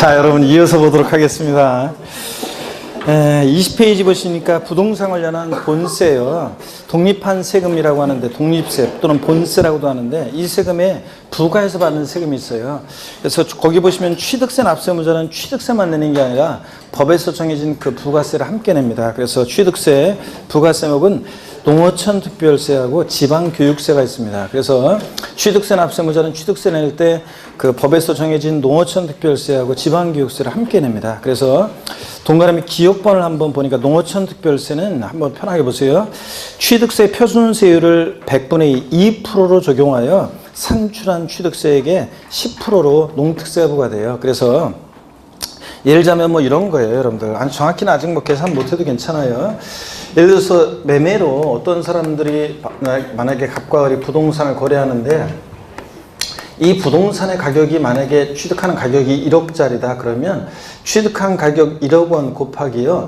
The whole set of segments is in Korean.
자, 여러분 이어서 보도록 하겠습니다. 20페이지 보시니까 부동산 관련한 본세요. 독립한 세금이라고 하는데 독립세 또는 본세라고도 하는데 이 세금에 부과해서 받는 세금이 있어요. 그래서 거기 보시면 취득세 납세무자는 취득세만 내는 게 아니라 법에서 정해진 그 부가세를 함께 냅니다. 그래서 취득세 부가세목은 농어촌 특별세하고 지방교육세가 있습니다. 그래서 취득세 납세무자는 취득세 낼 때 그 법에서 정해진 농어촌 특별세하고 지방교육세를 함께 냅니다. 그래서 동그라미 기억번을 한번 보니까 농어촌 특별세는 한번 편하게 보세요. 취득세 표준세율을 100분의 2%로 적용하여 산출한 취득세액의 10%로 농특세가 부과돼요. 그래서 예를 들자면 뭐 이런 거예요, 여러분들. 아니, 정확히는 아직 뭐 계산 못해도 괜찮아요. 예를 들어서 매매로 어떤 사람들이 만약에 갑과 을이 부동산을 거래하는데 이 부동산의 가격이 만약에 취득하는 가격이 1억짜리다 그러면 취득한 가격 1억 원 곱하기요.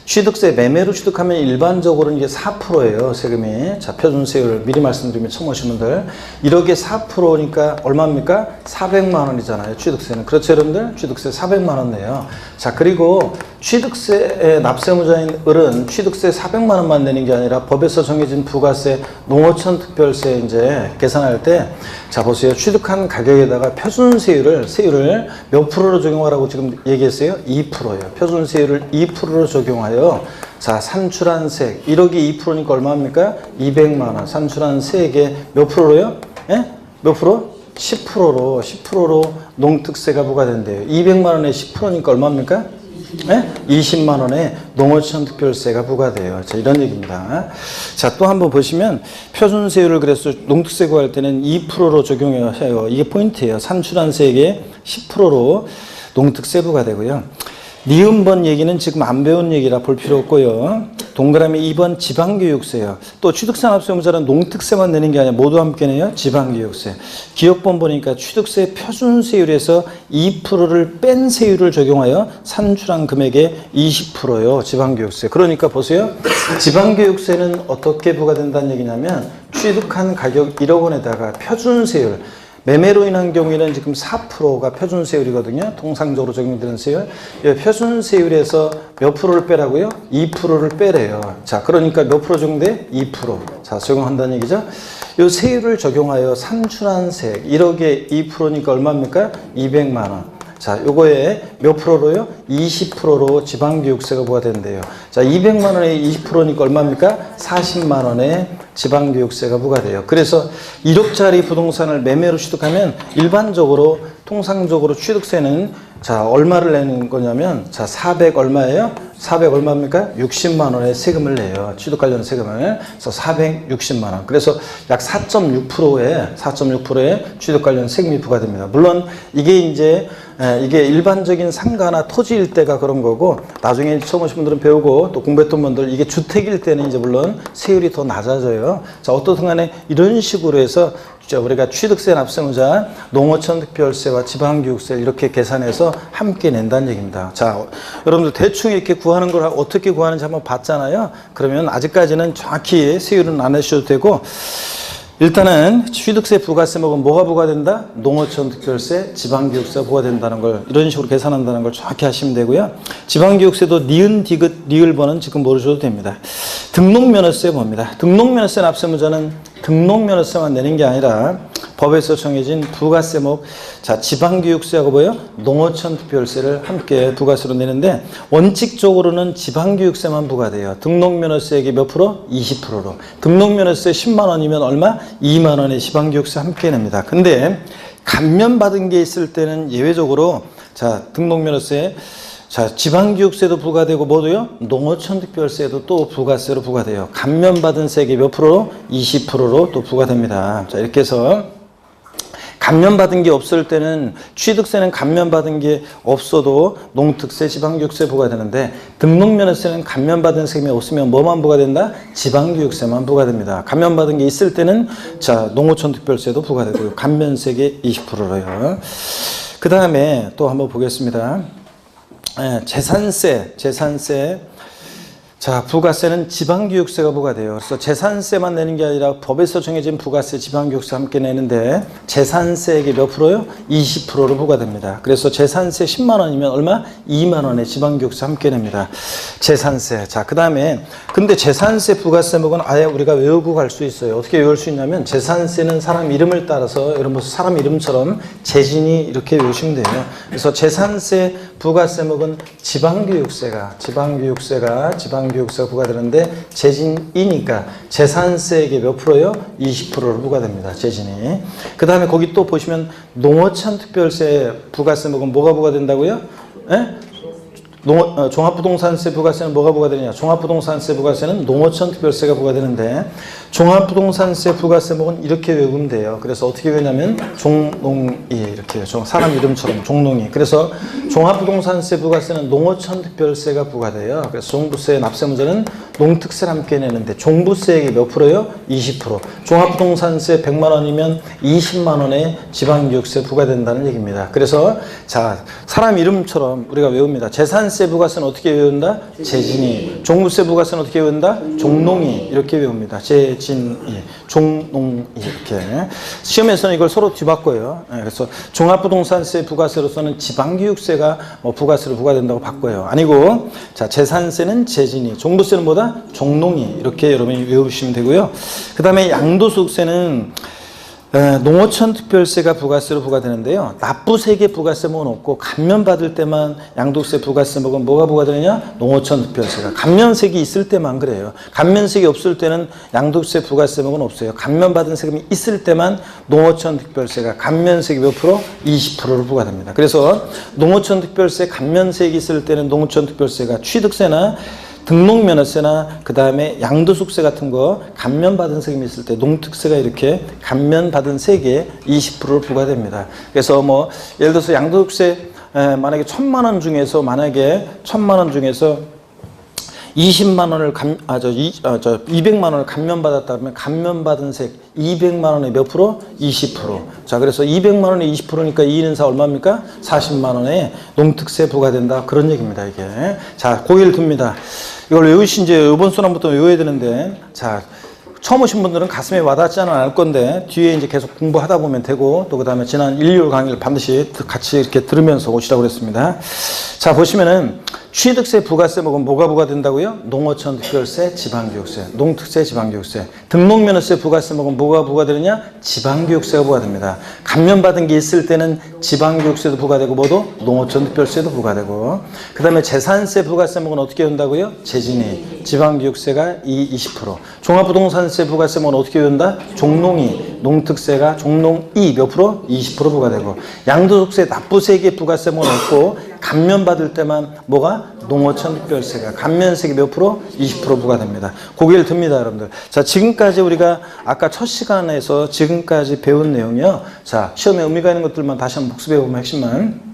취득세 매매로 취득하면 일반적으로는 이게 4%예요, 세금이. 자, 표준세율 미리 말씀드리면 처음 오신 분들 1억에 4%니까 얼마입니까? 400만 원이잖아요, 취득세는. 그렇죠, 여러분들? 취득세 400만 원 내요. 자, 그리고 취득세 납세무자인 을은 취득세 400만 원만 내는 게 아니라 법에서 정해진 부가세 농어촌 특별세 이제 계산할 때 자, 보세요. 취득한 가격에다가 표준세율을 몇 프로로 적용하라고 지금 얘기했어요? 2%예요. 표준세율을 2%로 적용하여 자, 산출한 세액 1억이 2%니까 얼마입니까? 200만 원. 산출한 세액의 몇 프로로요? 예? 몇 프로? 10%로 농특세가 부과된대요. 200만 원에 10%니까 얼마입니까? 네? 20만 원에 농어촌 특별세가 부과돼요. 자, 이런 얘기입니다. 자, 또 한번 보시면 표준세율을 그래서 농특세 구할 때는 2%로 적용해요. 이게 포인트예요. 산출한 세액의 10%로 농특세 부과되고요. 니은번 얘기는 지금 안 배운 얘기라 볼 필요 없고요. 동그라미 2번 지방교육세요. 또 취득세 납세무자는 농특세만 내는 게 아니라 모두 함께 내요. 지방교육세. 기억번 보니까 취득세 표준세율에서 2%를 뺀 세율을 적용하여 산출한 금액의 20%요. 지방교육세. 그러니까 보세요. 지방교육세는 어떻게 부과된다는 얘기냐면 취득한 가격 1억 원에다가 표준세율 매매로 인한 경우에는 지금 4%가 표준세율이거든요. 통상적으로 적용되는 세율. 표준세율에서 몇 프로를 빼라고요? 2%를 빼래요. 자, 그러니까 몇 프로 적용돼? 2%. 자, 적용한다는 얘기죠. 이 세율을 적용하여 산출한 세액 1억에 2%니까 얼마입니까? 200만 원. 자, 요거에 몇 프로로요? 20%로 지방교육세가 부과된대요. 자, 200만 원에 20%니까 얼마입니까? 40만 원에 지방교육세가 부과돼요. 그래서 1억짜리 부동산을 매매로 취득하면 일반적으로 통상적으로 취득세는 자, 얼마를 내는 거냐면 자, 400 얼마예요? 400 얼마입니까? 60만 원의 세금을 내요. 취득 관련 세금을. 그래서 460만 원. 그래서 약 4.6%의 취득 관련 세금이 부과됩니다. 물론 이게 이제 이게 일반적인 상가나 토지일 때가 그런 거고 나중에 처음 오신 분들은 배우고 또 공부했던 분들 이게 주택일 때는 이제 물론 세율이 더 낮아져요. 자, 어떻든 간에 이런 식으로 해서 우리가 취득세 납세무자 농어촌 특별세와 지방교육세 이렇게 계산해서 함께 낸다는 얘기입니다. 자, 여러분들 대충 이렇게 구하는 걸 어떻게 구하는지 한번 봤잖아요. 그러면 아직까지는 정확히 세율은 안 하셔도 되고 일단은 취득세 부가세목은 뭐가 부과된다? 농어촌 특별세, 지방교육세가 부과된다는 걸 이런 식으로 계산한다는 걸 정확히 하시면 되고요. 지방교육세도 니은, 디귿, 리을번은 지금 모르셔도 됩니다. 등록면허세 봅니다. 등록면허세 납세무자는 등록면허세만 내는 게 아니라 법에서 정해진 부가세목, 자, 지방교육세하고 뭐예요? 농어촌 특별세를 함께 부가세로 내는데 원칙적으로는 지방교육세만 부과돼요. 등록면허세액이 몇 프로? 20%로. 등록면허세 10만 원이면 얼마? 2만 원의 지방교육세 함께 냅니다. 근데 감면받은 게 있을 때는 예외적으로 자, 등록면허세 자, 지방교육세도 부과되고 뭐도요? 농어촌 특별세도 또 부가세로 부과돼요. 감면받은 세액이 몇 프로? 20%로 또 부과됩니다. 자, 이렇게 해서 감면받은 게 없을 때는 취득세는 감면받은 게 없어도 농특세, 지방교육세 부과되는데 등록면허세는 감면받은 세금이 없으면 뭐만 부과된다? 지방교육세만 부과됩니다. 감면받은 게 있을 때는 자, 농어촌 특별세도 부과되고요. 감면세액의 20%로요. 그 다음에 또 한번 보겠습니다. 재산세. 자, 부가세는 지방교육세가 부과돼요. 그래서 재산세만 내는 게 아니라 법에서 정해진 부가세, 지방교육세 함께 내는데 재산세액이 몇 프로요? 20%로 부과됩니다. 그래서 재산세 10만 원이면 얼마? 2만 원에 지방교육세 함께 냅니다. 재산세. 자, 그 다음에 근데 재산세 부가세목은 아예 우리가 외우고 갈 수 있어요. 어떻게 외울 수 있냐면 재산세는 사람 이름을 따라서 여러분 사람 이름처럼 재진이 이렇게 외우시면 돼요. 그래서 재산세 부가세목은 지방교육세가 부과되는데 재진이니까 재산세액의 몇 프로요? 20%로 부과됩니다. 재진이. 그 다음에 거기 또 보시면 농어촌 특별세 부가세목은 뭐가 부과된다고요? 예? 종합부동산세 부가세는 뭐가 부과되느냐? 종합부동산세 부가세는 농어촌 특별세가 부과되는데 종합부동산세 부가세목은 이렇게 외우면 돼요. 그래서 어떻게 외우냐면 종농이 이렇게 사람 이름처럼 종농이. 그래서 종합부동산세 부가세는 농어촌 특별세가 부과돼요. 그래서 종부세 납세문제는 농특세를 함께 내는데 종부세액이 몇 프로요? 20%. 종합부동산세 100만 원이면 20만 원의 지방교육세 부과된다는 얘기입니다. 그래서 자, 사람 이름처럼 우리가 외웁니다. 재산세 부가세는 어떻게 외운다? 재진이. 종부세 부가세는 어떻게 외운다? 종농이. 이렇게 외웁니다. 재진이, 종농이 이렇게. 시험에서는 이걸 서로 뒤바꿔요. 그래서 종합부동산세 부가세로서는 지방교육세가 부가세로 부과된다고 바꿔요. 아니고 자, 재산세는 재진이, 종부세는 뭐다? 종농이. 이렇게 여러분이 외우시면 되고요. 그 다음에 양도소득세는 농어촌 특별세가 부가세로 부과되는데요. 납부세계 부가세목은 없고 감면받을 때만 양도세 부가세목은 뭐가 부과되느냐? 농어촌 특별세가. 감면세기 있을 때만 그래요. 감면세기 없을 때는 양도세 부가세목은 없어요. 감면받은 세금이 있을 때만 농어촌 특별세가 감면세기 몇 프로? 20%로 부과됩니다. 그래서 농어촌 특별세 감면세기 있을 때는 농어촌 특별세가 취득세나 등록면허세나 그 다음에 양도소득세 같은 거 감면받은 세금이 있을 때 농특세가 이렇게 감면받은 세액에 20%를 부과됩니다. 그래서 뭐 예를 들어서 양도소득세 만약에 1,000만 원 중에서 20만 원을 200만 원을 감면받았다 그러면 감면받은 세액 200만 원에 몇 프로? 20%. 자, 그래서 200만 원에 20%니까 2는 4 얼마입니까? 40만 원에 농특세 부과된다. 그런 얘기입니다, 이게. 자, 고개를 듭니다. 이걸 외우신 이제 이번 수능부터 외워야 되는데, 자, 처음 오신 분들은 가슴에 와닿지는 않을 건데 뒤에 이제 계속 공부하다 보면 되고 또 그 다음에 지난 1, 2월 강의를 반드시 같이 이렇게 들으면서 오시라고 그랬습니다. 자, 보시면은 취득세 부가세목은 뭐가 부과된다고요? 농어촌 특별세, 지방교육세, 농특세, 지방교육세. 등록면허세 부가세목은 뭐가 부과되느냐? 지방교육세가 부과됩니다. 감면받은 게 있을 때는 지방교육세도 부과되고 뭐도? 농어촌 특별세도 부과되고. 그 다음에 재산세 부가세목은 어떻게 된다고요? 재진이, 지방교육세가 20%. 종합부동산세 부가세목은 어떻게 된다? 종농이, 농특세가 종농이 몇 프로? 20% 부과되고. 양도소득세 납부세액의 부가세목은 없고 감면받을 때만 뭐가? 농어촌 특별세가 감면세액이 몇 프로? 20% 부과됩니다. 고개를 듭니다, 여러분들. 자, 지금까지 우리가 아까 첫 시간에서 지금까지 배운 내용이요. 자, 시험에 의미가 있는 것들만 다시 한번 복습해보면 핵심만.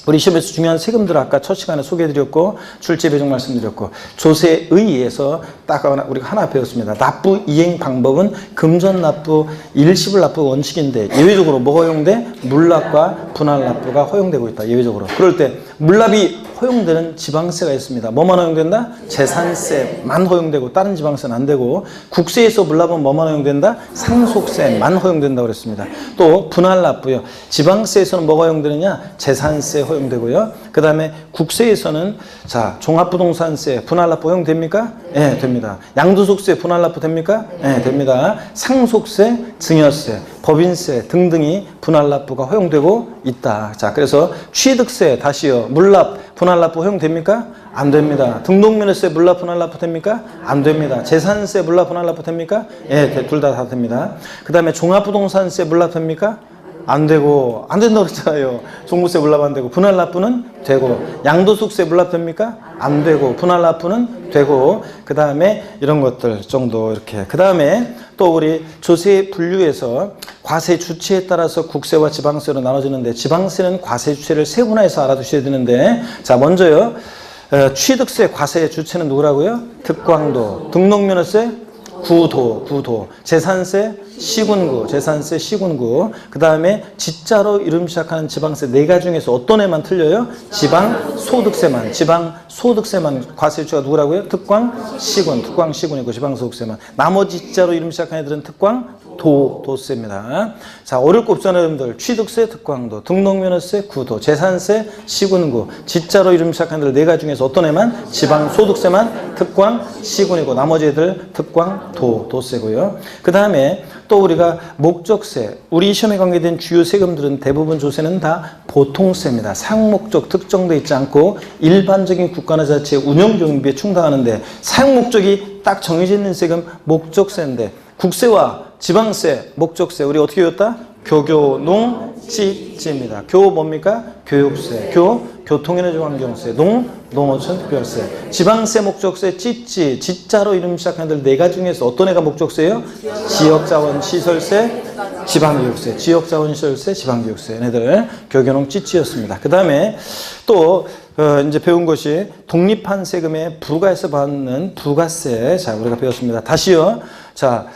우리 시험에서 중요한 세금들을 아까 첫 시간에 소개해드렸고 출제 배정 말씀드렸고 조세에 의해서 딱 우리가 하나 배웠습니다. 납부 이행 방법은 금전 납부, 일시불 납부 원칙인데 예외적으로 뭐가 허용돼? 물납과 분할 납부가 허용되고 있다. 예외적으로. 그럴 때 물납이 허용되는 지방세가 있습니다. 뭐만 허용된다? 재산세만 허용되고 다른 지방세는 안 되고 국세에서 물납은 뭐만 허용된다? 상속세만 허용된다고 그랬습니다. 또 분할 납부요. 지방세에서는 뭐가 허용되느냐? 재산세 허용되고요. 그 다음에 국세에서는 자, 종합부동산세 분할 납부 허용됩니까? 네, 됩니다. 양도소득세 분할 납부 됩니까? 네, 됩니다. 상속세, 증여세, 법인세 등등이 분할 납부가 허용되고 있다. 자, 그래서 취득세 다시요. 물납 분할 납부 허용됩니까? 안 됩니다. 등록면허세 물납 분할 납부 됩니까? 안 됩니다. 재산세 물납 분할 납부 됩니까? 예, 둘 다 됩니다. 그 다음에 종합부동산세 물납 됩니까? 안 되고, 안 된다고 그랬잖아요. 종부세 물납 안 되고, 분할 납부는 되고, 양도소득세 물납 됩니까? 안 되고, 분할 납부는 되고, 그 다음에 이런 것들 정도 이렇게. 그 다음에 또 우리 조세 분류에서 과세 주체에 따라서 국세와 지방세로 나눠지는데, 지방세는 과세 주체를 세분화해서 알아두셔야 되는데, 자, 먼저요. 취득세 과세의 주체는 누구라고요? 특광도. 등록면허세 구도. 재산세 시군구, 재산세 시군구. 그 다음에 지자로 이름 시작하는 지방세 네 가지 중에서 어떤 애만 틀려요? 지방소득세만. 지방소득세만. 과세주가 누구라고요? 특광 시군. 특광 시군이고 지방소득세만. 나머지 지자로 이름 시작하는 애들은 특광 도세입니다. 자, 어렵고 없잖아요, 여러분들. 취득세 특광도, 등록면허세 구도, 재산세 시군구, 지자로 이름 시작하는 애들 네 가지 중에서 어떤 애만? 지방소득세만 특광 시군이고 나머지 애들 특광 도세고요. 그 다음에 또 우리가 목적세, 우리 시험에 관계된 주요 세금들은 대부분 조세는 다 보통세입니다. 사용목적 특정돼 있지 않고 일반적인 국가나 자치의 운영 경비에 충당하는데 사용목적이 딱 정해져 있는 세금 목적세인데 국세와 지방세, 목적세 우리 어떻게 외웠다? 교교농지지입니다. 교 뭡니까? 교육세, 교통에너지환경세, 농어촌 특별세, 지방세, 목적세, 찌찌, 지자로 이름 시작하는 애들 네 가지 중에서 어떤 애가 목적세예요? 지역자원시설세, 지방교육세, 지역자원시설세, 지방교육세 얘네들 교교농 찌찌였습니다. 그 다음에 또 이제 배운 것이 독립한 세금에 부과해서 받는 부가세. 자, 우리가 배웠습니다. 다시요. 자,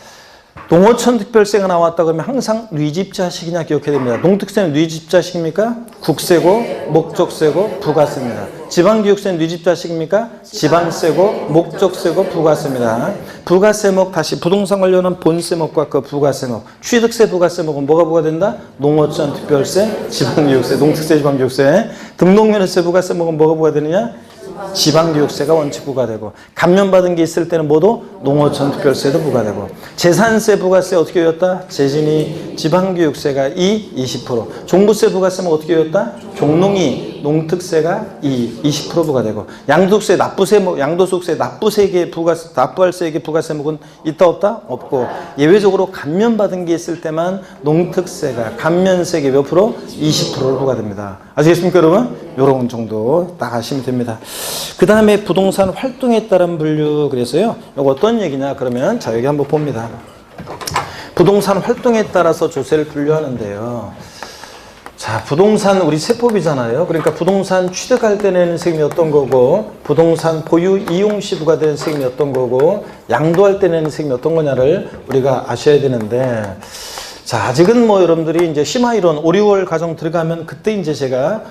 농어촌 특별세가 나왔다 그러면 항상 뉘집자식이냐 기억해야 됩니다. 농특세는 뉘집자식입니까? 국세고 목적세고 부가세입니다. 지방교육세는 뉘집자식입니까? 지방세고 목적세고 부가세입니다. 부가세목 다시 부동산 관련한 본세목과 그 부가세목. 취득세 부가세목은 뭐가 부과된다? 농어촌 특별세, 지방교육세, 농특세, 지방교육세. 등록면허세 부가세목은 뭐가 부과되느냐? 지방교육세가 원칙 부과되고 감면받은 게 있을 때는 모두 농어촌 특별세도 부과되고 재산세 부가세 어떻게 외웠다? 재진이 지방교육세가 20%. 종부세 부가세는 어떻게 외웠다? 종농이 농특세가 20% 부과되고 양도세 납부세 양도소득세 납부세계 부가세 납부할 세계 부가세목은 있다 없다? 없고 예외적으로 감면받은 게 있을 때만 농특세가 감면세계 몇 프로? 20%로 부과됩니다. 아시겠습니까 여러분? 요런 정도 딱 아시면 됩니다. 그 다음에 부동산 활동에 따른 분류. 그래서요 이거 어떤 얘기냐 그러면 자 여기 한번 봅니다. 부동산 활동에 따라서 조세를 분류하는데요. 자, 부동산 우리 세법이잖아요. 그러니까 부동산 취득할 때 내는 세금이 어떤 거고 부동산 보유 이용 시 부과되는 세금이 어떤 거고 양도할 때 내는 세금이 어떤 거냐를 우리가 아셔야 되는데 자, 아직은 뭐 여러분들이 이제 심화이론 5, 6월 과정 들어가면 그때 이제 제가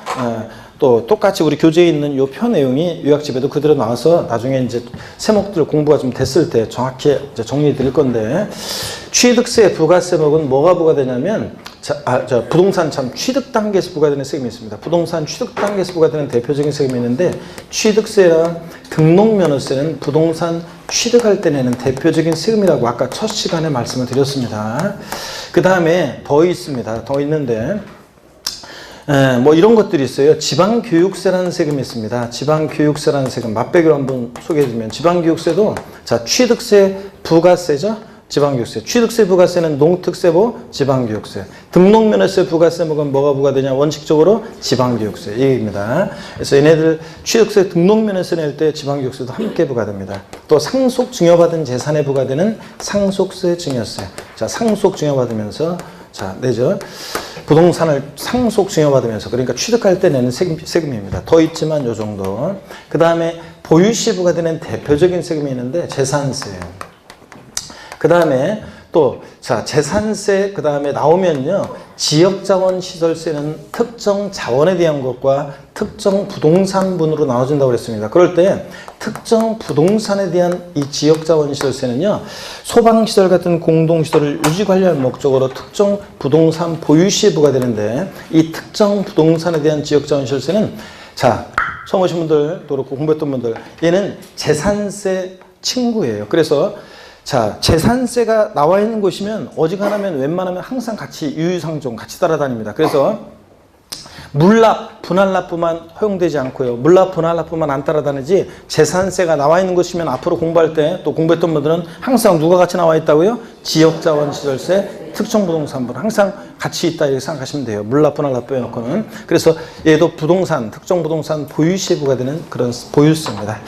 또 똑같이 우리 교재에 있는 요 표 내용이 요약집에도 그대로 나와서 나중에 이제 세목들 공부가 좀 됐을 때 정확히 이제 정리해 드릴 건데 취득세 부가세목은 뭐가 부과되냐면 부동산 참 취득 단계에서 부과되는 세금이 있습니다. 부동산 취득 단계에서 부과되는 대표적인 세금이 있는데 취득세랑 등록면허세는 부동산 취득할 때 내는 대표적인 세금이라고 아까 첫 시간에 말씀을 드렸습니다. 그 다음에 더 있습니다. 더 있는데 뭐 이런 것들이 있어요. 지방교육세라는 세금이 있습니다. 지방교육세라는 세금 맛배기로 한번 소개해드리면 지방교육세도 자 취득세 부가세죠. 지방교육세. 취득세 부가세는 농특세고 지방교육세. 등록면허세 부가세목은 뭐가 부과되냐? 원칙적으로 지방교육세. 이 얘기입니다. 그래서 얘네들 취득세 등록면허세 낼 때 지방교육세도 함께 부과됩니다. 또 상속 증여받은 재산에 부과되는 상속세 증여세. 자, 상속 증여받으면서 자, 내죠. 부동산을 상속 증여받으면서 그러니까 취득할 때 내는 세금입니다. 더 있지만 요 정도. 그 다음에 보유시 부과되는 대표적인 세금이 있는데 재산세예요. 그 다음에 또, 자, 재산세, 그 다음에 나오면요, 지역자원시설세는 특정 자원에 대한 것과 특정 부동산분으로 나눠진다고 그랬습니다. 그럴 때 특정 부동산에 대한 이 지역자원시설세는요, 소방시설 같은 공동시설을 유지관리할 목적으로 특정 부동산 보유시에 부과되는데, 이 특정 부동산에 대한 지역자원시설세는, 자, 처음 오신 분들도 그렇고 공부했던 분들, 얘는 재산세 친구예요. 그래서 자, 재산세가 나와 있는 곳이면 어지간하면 웬만하면 항상 같이 유유상종 같이 따라다닙니다. 그래서 물납, 분할납부만 허용되지 않고요. 물납, 분할납부만 안 따라다니지 재산세가 나와 있는 곳이면 앞으로 공부할 때 또 공부했던 분들은 항상 누가 같이 나와 있다고요? 지역자원시설세, 특정부동산분 항상 같이 있다 이렇게 생각하시면 돼요. 물납, 분할납부 해놓고는. 그래서 얘도 부동산, 특정부동산 보유시에 부과되는 그런 보유세입니다.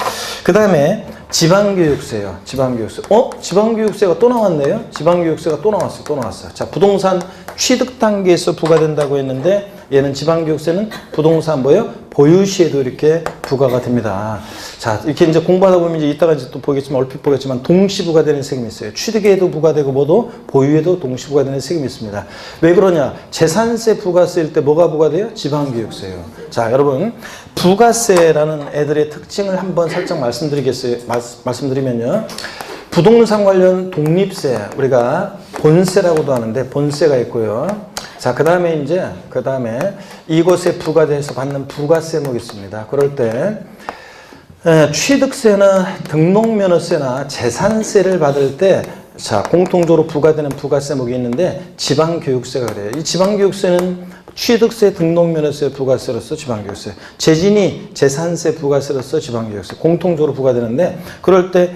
그 다음에 지방교육세요. 지방교육세. 지방교육세가 또 나왔네요. 지방교육세가 또 나왔어요. 또 나왔어요. 자, 부동산 취득 단계에서 부과된다고 했는데 얘는 지방교육세는 부동산 뭐예요? 보유시에도 이렇게 부과가 됩니다. 자, 이렇게 이제 공부하다 보면 이제 이따가 이제 또 보겠지만, 얼핏 보겠지만, 동시부가 되는 세금이 있어요. 취득에도 부과되고, 뭐도 보유에도 동시부가 되는 세금이 있습니다. 왜 그러냐? 재산세 부가세일 때 뭐가 부과돼요? 지방교육세예요. 자, 여러분, 부가세라는 애들의 특징을 한번 살짝 말씀드리면요. 부동산 관련 독립세, 우리가 본세라고도 하는데, 본세가 있고요. 자, 그 다음에 이것에 부과돼서 받는 부가세목이 있습니다. 그럴 때, 취득세나 등록면허세나 재산세를 받을 때, 자, 공통적으로 부과되는 부가세목이 있는데, 지방교육세가 그래요. 이 지방교육세는 취득세, 등록면허세 부가세로서 지방교육세, 재진이 재산세 부가세로서 지방교육세 공통적으로 부과되는데, 그럴 때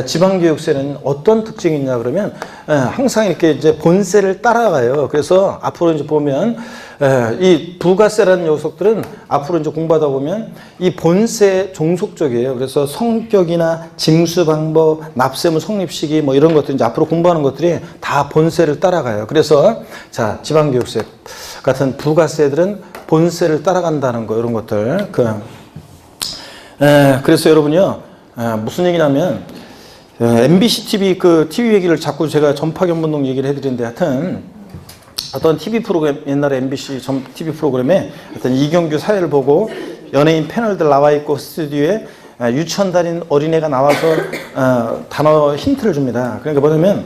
지방교육세는 어떤 특징이 있냐 그러면 항상 이렇게 이제 본세를 따라가요. 그래서 앞으로 이제 보면 이 부가세라는 녀석들은 앞으로 이제 공부하다 보면 이 본세 종속적이에요. 그래서 성격이나 징수 방법, 납세무 성립 시기 뭐 이런 것들 이제 앞으로 공부하는 것들이 다 본세를 따라가요. 그래서 자, 지방교육세 같은 부가세들은 본세를 따라간다는 거, 이런 것들. 그래서 여러분요, 무슨 얘기냐면, MBC TV TV 얘기를 자꾸 제가 전파견문동 얘기를 해드리는데, 하여튼, 어떤 TV 프로그램, 옛날에 MBC TV 프로그램에 어떤 이경규 사회를 보고 연예인 패널들 나와 있고 스튜디오에 유치원 다닌 어린애가 나와서 단어 힌트를 줍니다. 그러니까 뭐냐면,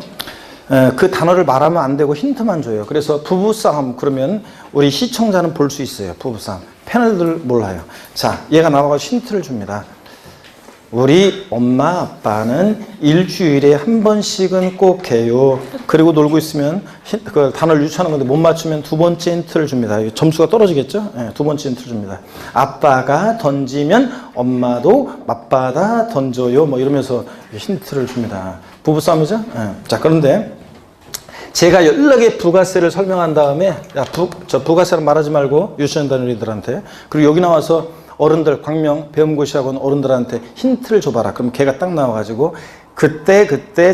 그 단어를 말하면 안 되고 힌트만 줘요. 그래서 부부싸움 그러면 우리 시청자는 볼 수 있어요. 부부싸움. 패널들 몰라요. 자, 얘가 나와서 힌트를 줍니다. 우리 엄마 아빠는 일주일에 한 번씩은 꼭 해요. 그리고 놀고 있으면 그 단어를 유추하는 건데 못 맞추면 두 번째 힌트를 줍니다. 점수가 떨어지겠죠? 네, 두 번째 힌트를 줍니다. 아빠가 던지면 엄마도 맞받아 던져요. 뭐 이러면서 힌트를 줍니다. 부부싸움이죠? 네. 자, 그런데 제가 연락에 부가세를 설명한 다음에 저 부가세를 말하지 말고 유치원 다니들한테, 그리고 여기 나와서 어른들, 광명 배움고시학원 어른들한테 힌트를 줘봐라. 그럼 걔가 딱 나와가지고 그때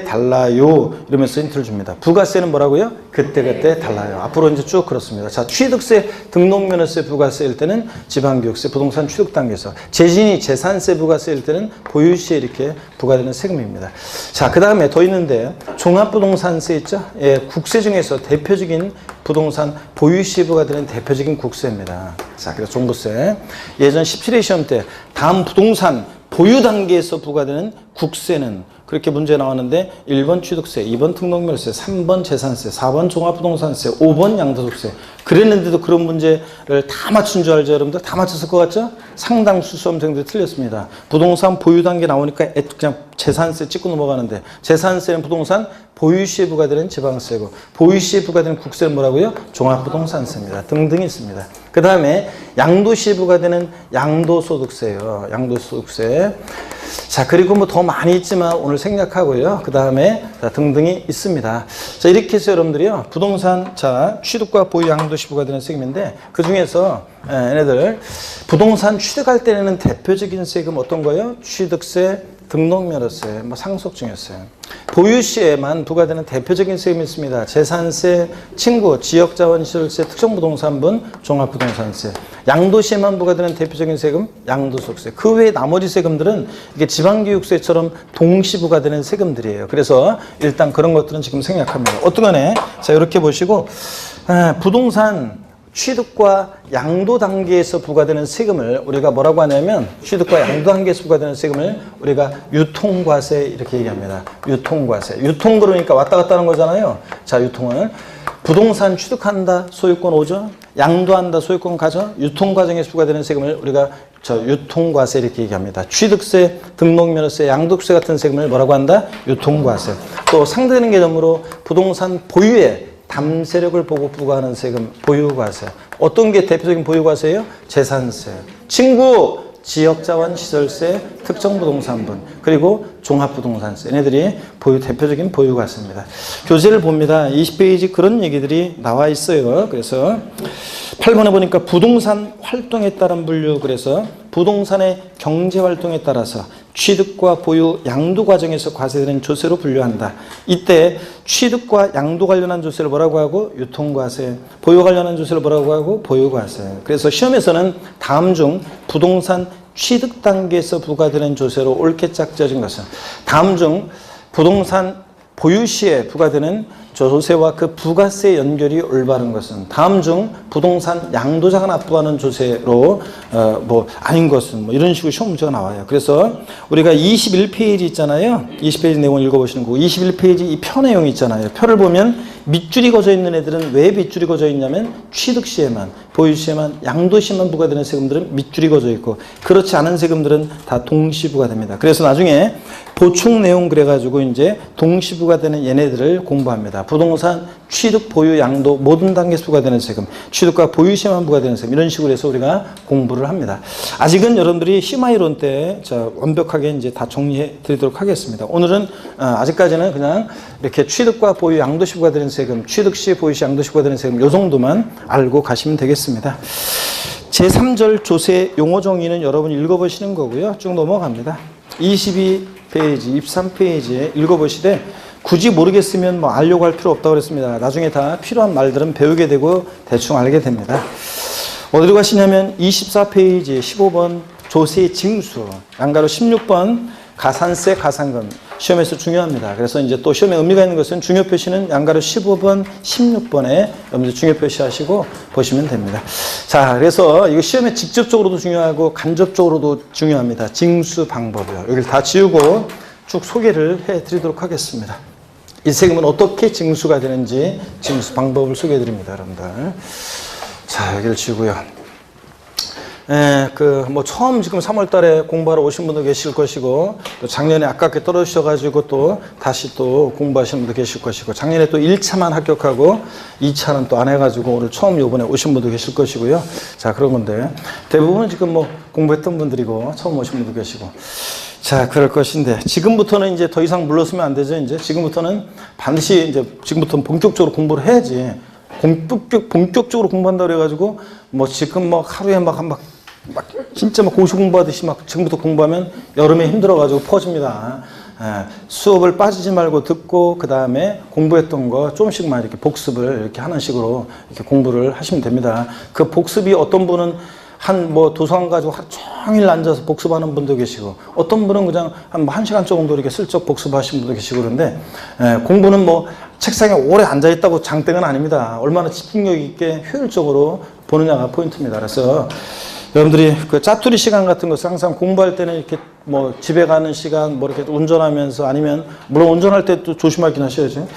달라요 이러면서 힌트를 줍니다. 부가세는 뭐라고요? 그때 달라요. 앞으로 이제 쭉 그렇습니다. 자, 취득세, 등록면허세 부가세일 때는 지방교육세, 부동산 취득 단계에서, 재진이 재산세 부가세일 때는 보유시에 이렇게 부과되는 세금입니다. 자, 그 다음에 더 있는데 종합부동산세 있죠? 예, 국세 중에서 대표적인 부동산 보유시에 부과되는 대표적인 국세입니다. 자, 그래서 종부세. 예전 17회 시험 때 다음 부동산 보유 단계에서 부과되는 국세는 그렇게 문제 나왔는데 1번 취득세, 2번 등록면허세, 3번 재산세, 4번 종합부동산세, 5번 양도소득세. 그랬는데도 그런 문제를 다 맞춘 줄 알죠, 여러분들? 다 맞췄을 것 같죠? 상당수 수험생들이 틀렸습니다. 부동산 보유 단계 나오니까 그냥 재산세 찍고 넘어가는데, 재산세는 부동산 보유시에 부과되는 지방세고, 보유시에 부과되는 국세는 뭐라고요? 종합부동산세입니다. 등등이 있습니다. 그 다음에 양도시에 부과되는 양도소득세예요. 양도소득세. 자, 그리고 뭐 더 많이 있지만 오늘 생략하고요. 그 다음에 등등이 있습니다. 자, 이렇게 해서 여러분들이요, 부동산, 자, 취득과 보유 양도시 부과되는 세금인데, 그 중에서 얘네들 부동산 취득할 때 내는 대표적인 세금 어떤 거예요? 취득세, 등록면허세, 뭐 상속증여세. 보유시에만 부과되는 대표적인 세금이 있습니다. 재산세, 친구, 지역자원시설세, 특정부동산분, 종합부동산세. 양도시에만 부과되는 대표적인 세금, 양도소득세. 그 외에 나머지 세금들은 이게 지방교육세처럼 동시 부과되는 세금들이에요. 그래서 일단 그런 것들은 지금 생략합니다. 어떠간에 자, 이렇게 보시고 부동산 취득과 양도 단계에서 부과되는 세금을 우리가 뭐라고 하냐면, 취득과 양도 단계에서 부과되는 세금을 우리가 유통과세 이렇게 얘기합니다. 유통과세. 유통 그러니까 왔다 갔다 하는 거잖아요. 자, 유통은 부동산 취득한다, 소유권 오죠. 양도한다, 소유권 가죠. 유통 과정에서 부과되는 세금을 우리가 유통과세 이렇게 얘기합니다. 취득세, 등록면허세, 양도세 같은 세금을 뭐라고 한다? 유통과세. 또 상대되는 개념으로 부동산 보유에 담세력을 보고 부과하는 세금, 보유과세. 어떤 게 대표적인 보유과세예요? 재산세. 친구, 지역자원시설세, 특정부동산분, 그리고 종합부동산세. 얘네들이 대표적인 보유과세입니다. 교재를 봅니다. 20페이지 그런 얘기들이 나와 있어요. 그래서 8번에 보니까 부동산 활동에 따른 분류, 그래서 부동산의 경제활동에 따라서 취득과 보유, 양도 과정에서 과세되는 조세로 분류한다. 이때 취득과 양도 관련한 조세를 뭐라고 하고? 유통과세. 보유 관련한 조세를 뭐라고 하고? 보유과세. 그래서 시험에서는 다음 중 부동산 취득 단계에서 부과되는 조세로 옳게 짝져진 것은 다음 중 부동산 보유 시에 부과되는 조세와 그 부가세 연결이 올바른 것은 다음 중 부동산 양도자가 납부하는 조세로 아닌 것은 이런 식으로 시험 문제가 나와요. 그래서 우리가 21페이지 있잖아요. 20페이지 내용을 읽어보시는 거고 21페이지 이 표 내용이 있잖아요. 표를 보면 밑줄이 거져 있는 애들은 왜 밑줄이 거져 있냐면 취득 시에만, 보유 시에만, 양도 시에만 부과되는 세금들은 밑줄이 거져 있고 그렇지 않은 세금들은 다 동시 부과됩니다. 그래서 나중에 보충 내용 그래가지고 이제 동시 부과되는 얘네들을 공부합니다. 부동산 취득, 보유, 양도 모든 단계에서 부과되는 세금, 취득과 보유 시에만 부과되는 세금 이런 식으로 해서 우리가 공부를 합니다. 아직은 여러분들이 시마이론 때 완벽하게 이제 다 정리해 드리도록 하겠습니다. 오늘은 아직까지는 그냥 이렇게 취득과 보유, 양도 시 부과되는 세금, 취득 시, 보유 시, 양도 시 부과되는 세금 요 정도만 알고 가시면 되겠습니다. 제3절 조세 용어 정의는 여러분 읽어보시는 거고요. 쭉 넘어갑니다. 22페이지, 23페이지에 읽어보시되 굳이 모르겠으면 알려고 할 필요 없다고 그랬습니다. 나중에 다 필요한 말들은 배우게 되고 대충 알게 됩니다. 어디로 가시냐면 24페이지 15번 조세 징수, 양가로 16번 가산세 가산금 시험에서 중요합니다. 그래서 이제 또 시험에 의미가 있는 것은 중요 표시는 양가로 15번, 16번에 여러분들 중요 표시하시고 보시면 됩니다. 자, 그래서 이거 시험에 직접적으로도 중요하고 간접적으로도 중요합니다. 징수 방법이요. 여기를 다 지우고 쭉 소개를 해드리도록 하겠습니다. 이 세금은 어떻게 징수가 되는지 징수 방법을 소개해 드립니다, 여러분들. 자, 여기를 지우고요. 처음 지금 3월 달에 공부하러 오신 분도 계실 것이고, 또 작년에 아깝게 떨어지셔가지고 또 다시 또 공부하시는 분도 계실 것이고, 작년에 또 1차만 합격하고 2차는 또 안 해가지고 오늘 처음 요번에 오신 분도 계실 것이고요. 자, 그런 건데, 대부분 지금 공부했던 분들이고, 처음 오신 분도 계시고. 자, 그럴 것인데, 지금부터는 이제 더 이상 물러서면 안 되죠. 이제 지금부터는 반드시 지금부터는 본격적으로 공부를 해야지. 본격적으로 공부한다 그래가지고, 지금 하루에 진짜 고시 공부하듯이 지금부터 공부하면 여름에 힘들어가지고 퍼집니다. 수업을 빠지지 말고 듣고, 그 다음에 공부했던 거 조금씩만 이렇게 복습을 이렇게 하는 식으로 이렇게 공부를 하시면 됩니다. 그 복습이 어떤 분은 도서관 가지고 하루 종일 앉아서 복습하는 분도 계시고, 어떤 분은 그냥 한 1시간 정도 이렇게 슬쩍 복습하시는 분도 계시고, 그런데, 공부는 책상에 오래 앉아있다고 장땡은 아닙니다. 얼마나 집중력 있게 효율적으로 보느냐가 포인트입니다. 그래서 여러분들이 그 짜투리 시간 같은 것을 항상 공부할 때는 이렇게 집에 가는 시간 이렇게 운전하면서, 아니면 물론 운전할 때 또 조심하긴 하셔야죠.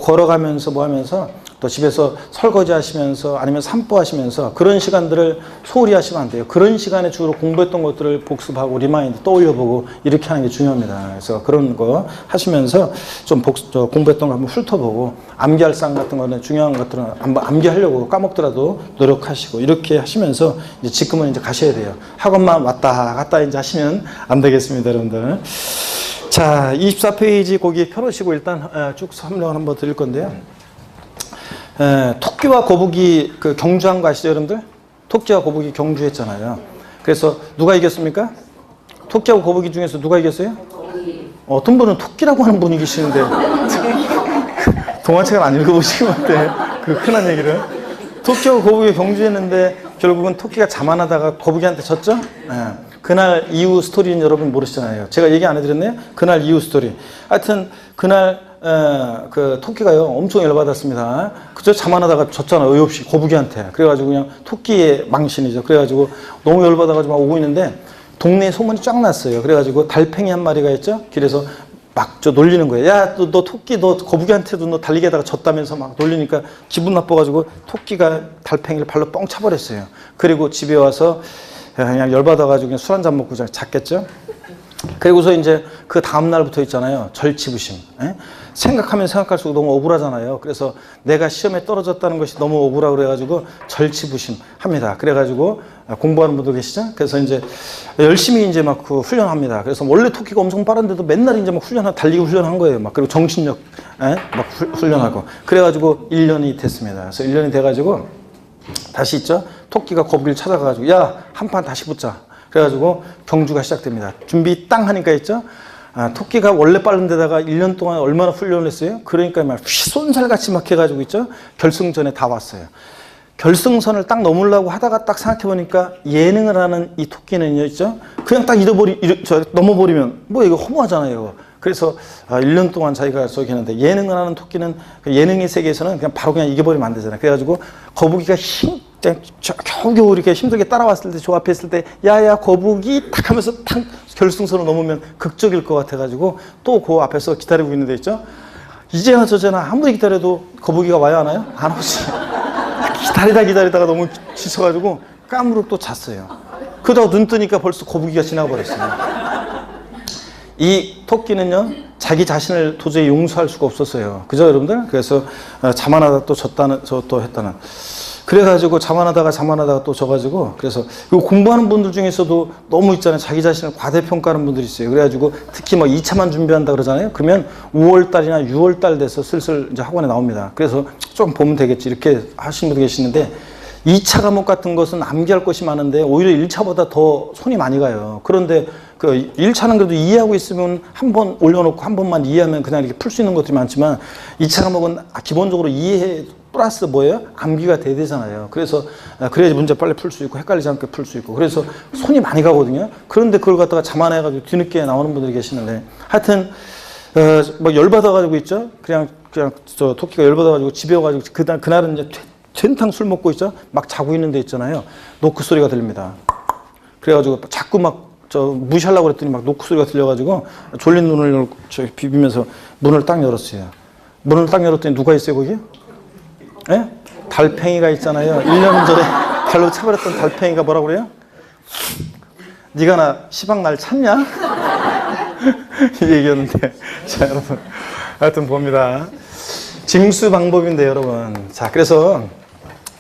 걸어가면서 하면서 또 집에서 설거지 하시면서 아니면 산보하시면서 그런 시간들을 소홀히 하시면 안 돼요. 그런 시간에 주로 공부했던 것들을 복습하고 리마인드 떠올려보고 이렇게 하는 게 중요합니다. 그래서 그런 거 하시면서 좀 공부했던 거 한번 훑어보고, 암기할 상 같은 거는 중요한 것들은 암기하려고 까먹더라도 노력하시고 이렇게 하시면서 이제 지금은 이제 가셔야 돼요. 학원만 왔다 갔다 이제 하시면 안 되겠습니다, 여러분들. 자, 24페이지 거기 펴놓으시고 일단 쭉 설명을 한번 드릴 건데요. 토끼와 거북이 경주한 거 아시죠, 여러분들? 토끼와 거북이 경주했잖아요. 그래서 누가 이겼습니까? 토끼하고 거북이 중에서 누가 이겼어요? 어떤 분은 토끼라고 하는 분이 계시는데 동화책을 안 읽어보시면 어때? 그 흔한 얘기를. 토끼하고 거북이 경주했는데 결국은 토끼가 자만하다가 거북이한테 졌죠? 그날 이후 스토리는 여러분 모르시잖아요. 제가 얘기 안 해드렸네요? 그날 이후 스토리. 하여튼 그날 그 토끼가요 엄청 열받았습니다. 그저 자만하다가 졌잖아요. 어이없이 거북이한테. 그래가지고 그냥 토끼의 망신이죠. 그래가지고 너무 열받아가지고 막 오고 있는데 동네에 소문이 쫙 났어요. 그래가지고 달팽이 한 마리가 있죠. 길에서 막 놀리는 거예요. 야, 너 토끼, 너 거북이한테도 너 달리게 하다가 졌다면서 막 놀리니까 기분 나빠가지고 토끼가 달팽이를 발로 뻥 차버렸어요. 그리고 집에 와서 그냥 열받아가지고 그냥 술 한잔 먹고 그냥 잤겠죠. 그리고서 이제 그 다음날부터 있잖아요. 절치부심. 생각하면 생각할수록 너무 억울하잖아요. 그래서 내가 시험에 떨어졌다는 것이 너무 억울하고 그래가지고 절치부심 합니다. 그래가지고 공부하는 분도 계시죠? 그래서 이제 열심히 이제 막 그 훈련합니다. 그래서 원래 토끼가 엄청 빠른데도 맨날 이제 막 달리기 훈련한 거예요. 막 그리고 정신력 막 훈련하고. 그래가지고 1년이 됐습니다. 그래서 1년이 돼가지고 다시 있죠? 토끼가 거북이를 찾아가가지고 야, 한 판 다시 붙자. 그래가지고 경주가 시작됩니다. 준비 땅 하니까 있죠? 토끼가 원래 빠른 데다가 1년 동안 얼마나 훈련을 했어요? 그러니까 막 쏜살같이 막 해가지고 있죠? 결승전에 다 왔어요. 결승선을 딱 넘으려고 하다가 딱 생각해보니까 예능을 하는 이 토끼는요, 있죠? 그냥 딱 넘어버리면, 뭐 이거 허무하잖아요. 그래서 1년 동안 자기가 저기 했는데, 예능을 하는 토끼는 그 예능의 세계에서는 그냥 바로 그냥 이겨버리면 안 되잖아요. 그래가지고 거북이가 겨우겨우 이렇게 힘들게 따라왔을 때, 저 앞에 있을 때, 야야, 거북이 탁 하면서 탁 결승선을 넘으면 극적일 것 같아가지고 또 그 앞에서 기다리고 있는 데 있죠? 이제나 저제나 아무리 기다려도 거북이가 와야 하나요? 안 오지. 기다리다가 너무 지쳐가지고 까무룩 또 잤어요. 그러다가 눈 뜨니까 벌써 거북이가 지나버렸어요. 이 토끼는요, 자기 자신을 도저히 용서할 수가 없었어요. 그죠, 여러분들? 그래서 자만하다 또 또 했다는. 그래가지고 자만하다가 또 져가지고, 그래서 공부하는 분들 중에서도 너무 있잖아요. 자기 자신을 과대평가하는 분들이 있어요. 그래가지고 특히 뭐 2차만 준비한다 그러잖아요. 그러면 5월달이나 6월달 돼서 슬슬 이제 학원에 나옵니다. 그래서 좀 보면 되겠지. 이렇게 하시는 분도 계시는데, 2차 과목 같은 것은 암기할 것이 많은데 오히려 1차보다 더 손이 많이 가요. 그런데 그 1차는 그래도 이해하고 있으면 한 번 올려놓고 한 번만 이해하면 그냥 이렇게 풀 수 있는 것들이 많지만, 2차 과목은 기본적으로 이해 플러스 뭐예요? 암기가 돼야 되잖아요. 그래서 그래야지 문제 빨리 풀 수 있고 헷갈리지 않게 풀 수 있고, 그래서 손이 많이 가거든요. 그런데 그걸 갖다가 자만해가지고 뒤늦게 나오는 분들이 계시는데, 하여튼 뭐 열받아가지고 있죠. 그냥 저 토끼가 열받아가지고 집에 와가지고 그날은 이제 된탕 술 먹고 있죠. 막 자고 있는 데 있잖아요. 노크 소리가 들립니다. 그래가지고 자꾸 막 무시하려고 그랬더니 막 노크 소리가 들려가지고 졸린 눈을 비비면서 문을 딱 열었어요. 문을 딱 열었더니 누가 있어요, 거기? 예? 달팽이가 있잖아요. 1년 전에 달로 차버렸던 달팽이가 뭐라고 그래요? 네가 나 시방 날 찾냐? 이 얘기였는데, 자, 여러분, 하여튼 봅니다. 징수 방법인데, 여러분. 자, 그래서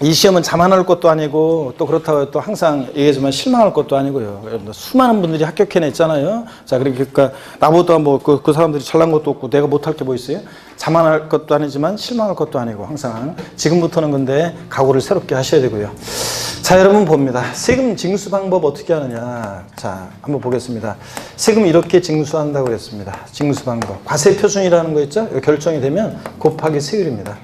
이 시험은 자만할 것도 아니고, 또 그렇다고 또 항상 얘기하지만 실망할 것도 아니고요. 수많은 분들이 합격해냈잖아요. 자, 그러니까 나보다 뭐 그 사람들이 잘난 것도 없고 내가 못할 게 뭐 있어요? 자만할 것도 아니지만 실망할 것도 아니고, 항상 지금부터는 근데 각오를 새롭게 하셔야 되고요. 자, 여러분 봅니다. 세금 징수 방법 어떻게 하느냐. 자, 한번 보겠습니다. 세금 이렇게 징수한다고 그랬습니다. 징수 방법. 과세 표준이라는 거 있죠? 결정이 되면 곱하기 세율입니다.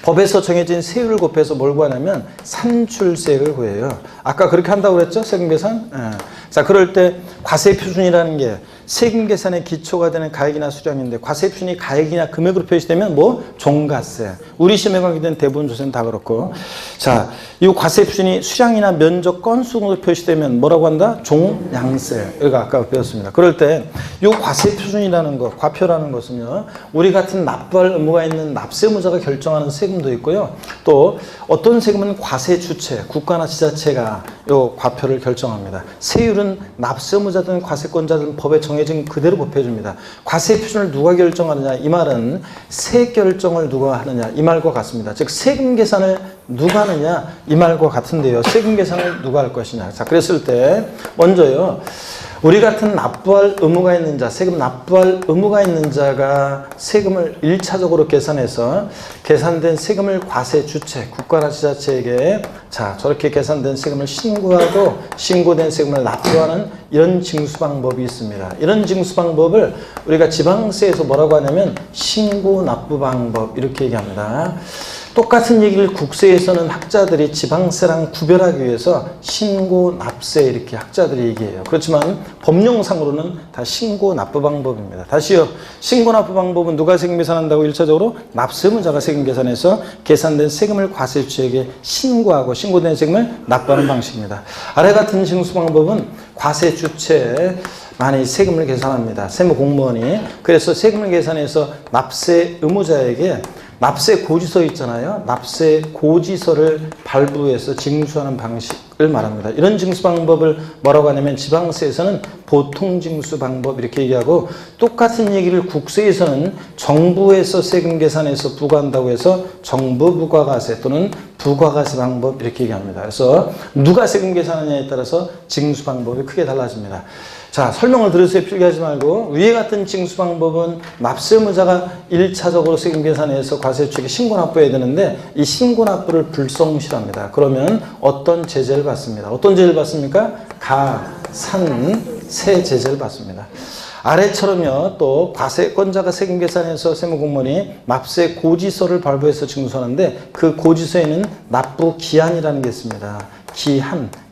법에서 정해진 세율을 곱해서 뭘 구하냐면 산출세액을 구해요. 아까 그렇게 한다고 그랬죠? 세금 계산? 예. 자, 그럴 때 과세 표준이라는 게 세금 계산의 기초가 되는 가액이나 수량인데, 과세 표준이 가액이나 금액으로 표시되면 뭐 종가세. 우리 시험에 관계된 대부분 조세는 다 그렇고. 자, 이 과세 표준이 수량이나 면적 건수로 표시되면 뭐라고 한다? 종량세. 이거 아까 배웠습니다. 그럴 때 이 과세 표준이라는 것, 과표라는 것은요, 우리 같은 납부할 의무가 있는 납세의무자가 결정하는 세금도 있고요. 또 어떤 세금은 과세 주체, 국가나 지자체가 이 과표를 결정합니다. 세율은 납세의무자든 과세권자든 법에 정해진 그대로 법해줍니다. 과세 표준을 누가 결정하느냐, 이 말은 세 결정을 누가 하느냐, 이 말과 같습니다. 즉 세금 계산을 누가 하느냐, 이 말과 같은데요. 세금 계산을 누가 할 것이냐. 자, 그랬을 때 먼저요, 우리 같은 납부할 의무가 있는 자, 세금 납부할 의무가 있는 자가 세금을 1차적으로 계산해서 계산된 세금을 과세 주체, 국가나 지자체에게, 자, 저렇게 계산된 세금을 신고하고 신고된 세금을 납부하는 이런 징수 방법이 있습니다. 이런 징수 방법을 우리가 지방세에서 뭐라고 하냐면 신고 납부 방법, 이렇게 얘기합니다. 똑같은 얘기를 국세에서는 학자들이 지방세랑 구별하기 위해서 신고 납세, 이렇게 학자들이 얘기해요. 그렇지만 법령상으로는 다 신고 납부 방법입니다. 다시요, 신고 납부 방법은 누가 세금 계산한다고? 1차적으로 납세의무자가 세금 계산해서 계산된 세금을 과세주체에게 신고하고 신고된 세금을 납부하는 방식입니다. 아래 같은 징수 방법은 과세주체 많이 세금을 계산합니다. 세무공무원이. 그래서 세금을 계산해서 납세 의무자에게 납세 고지서 있잖아요. 납세 고지서를 발부해서 징수하는 방식을 말합니다. 이런 징수 방법을 뭐라고 하냐면 지방세에서는 보통징수 방법, 이렇게 얘기하고, 똑같은 얘기를 국세에서는 정부에서 세금 계산해서 부과한다고 해서 정부 부과가세 또는 부과가세 방법, 이렇게 얘기합니다. 그래서 누가 세금 계산하냐에 따라서 징수 방법이 크게 달라집니다. 자, 설명을 들으세요. 필기하지 말고. 위에 같은 징수 방법은 납세의무자가 1차적으로 세금 계산해서 과세주체에게 신고 납부해야 되는데, 이 신고 납부를 불성실합니다. 그러면 어떤 제재를 받습니다. 어떤 제재를 받습니까? 가산세 제재를 받습니다. 아래처럼요, 또 과세권자가 세금 계산해서 세무공무원이 납세 고지서를 발부해서 징수하는데 그 고지서에는 납부 기한이라는 게 있습니다.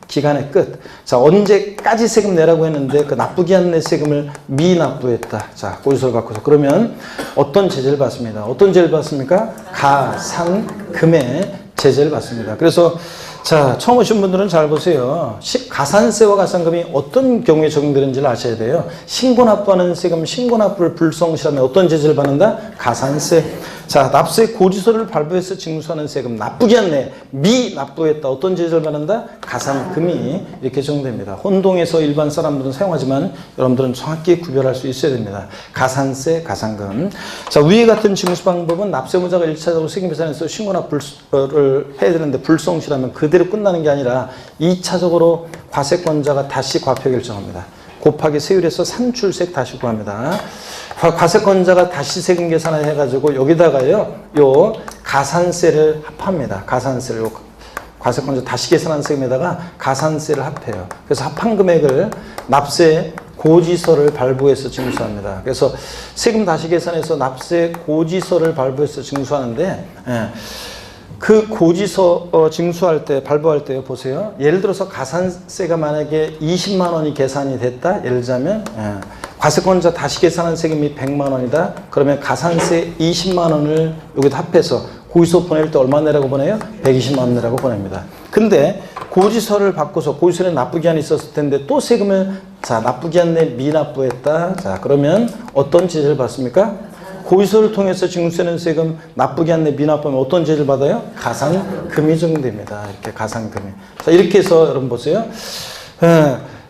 기간의 끝. 자, 언제까지 세금 내라고 했는데 그 납부기한 내 세금을 미납부했다. 자, 고지서를 갖고서. 그러면 어떤 제재를 받습니다. 어떤 제재를 받습니까? 가산금의 제재를 받습니다. 그래서 자, 처음 오신 분들은 잘 보세요. 가산세와 가산금이 어떤 경우에 적용되는지를 아셔야 돼요. 신고납부하는 세금, 신고납부를 불성실하면 어떤 제재를 받는다? 가산세. 자, 납세 고지서를 발부해서 징수하는 세금, 납부기한 내 미납부했다. 어떤 제재를 받는다? 가산금이 이렇게 적용됩니다. 혼동해서 일반 사람들은 사용하지만 여러분들은 정확히 구별할 수 있어야 됩니다. 가산세, 가산금. 자, 위에 같은 징수 방법은 납세무자가 1차적으로 세금 계산해서 신고납부를 해야 되는데 불성실하면 그대로 끝나는 게 아니라 2차적으로 과세권자가 다시 과표 결정합니다. 곱하기 세율에서 산출세액 다시 구합니다. 과세권자가 다시 세금 계산을 해가지고 여기다가요, 요 가산세를 합합니다. 가산세를 과세권자 다시 계산한 세금에다가 가산세를 합해요. 그래서 합한 금액을 납세 고지서를 발부해서 징수합니다. 그래서 세금 다시 계산해서 납세 고지서를 발부해서 징수하는데, 그 고지서 징수할 때, 발부할 때요, 보세요. 예를 들어서 가산세가 만약에 20만 원이 계산이 됐다. 예를 들자면, 과세권자 다시 계산한 세금이 100만 원이다. 그러면 가산세 20만 원을 여기다 합해서 고지서 보낼 때 얼마 내라고 보내요? 120만 원 내라고 보냅니다. 근데 고지서를 바꿔서 고지서에 납부기한이 있었을 텐데 또 세금을, 자, 납부기한 내 미납부했다. 자, 그러면 어떤 제재를 받습니까? 고지서를 통해서 징수되는 세금 납부기한 내 미납부하면 어떤 제재를 받아요? 가산금이 적용됩니다. 이렇게 가산금이. 자, 이렇게 해서 여러분 보세요.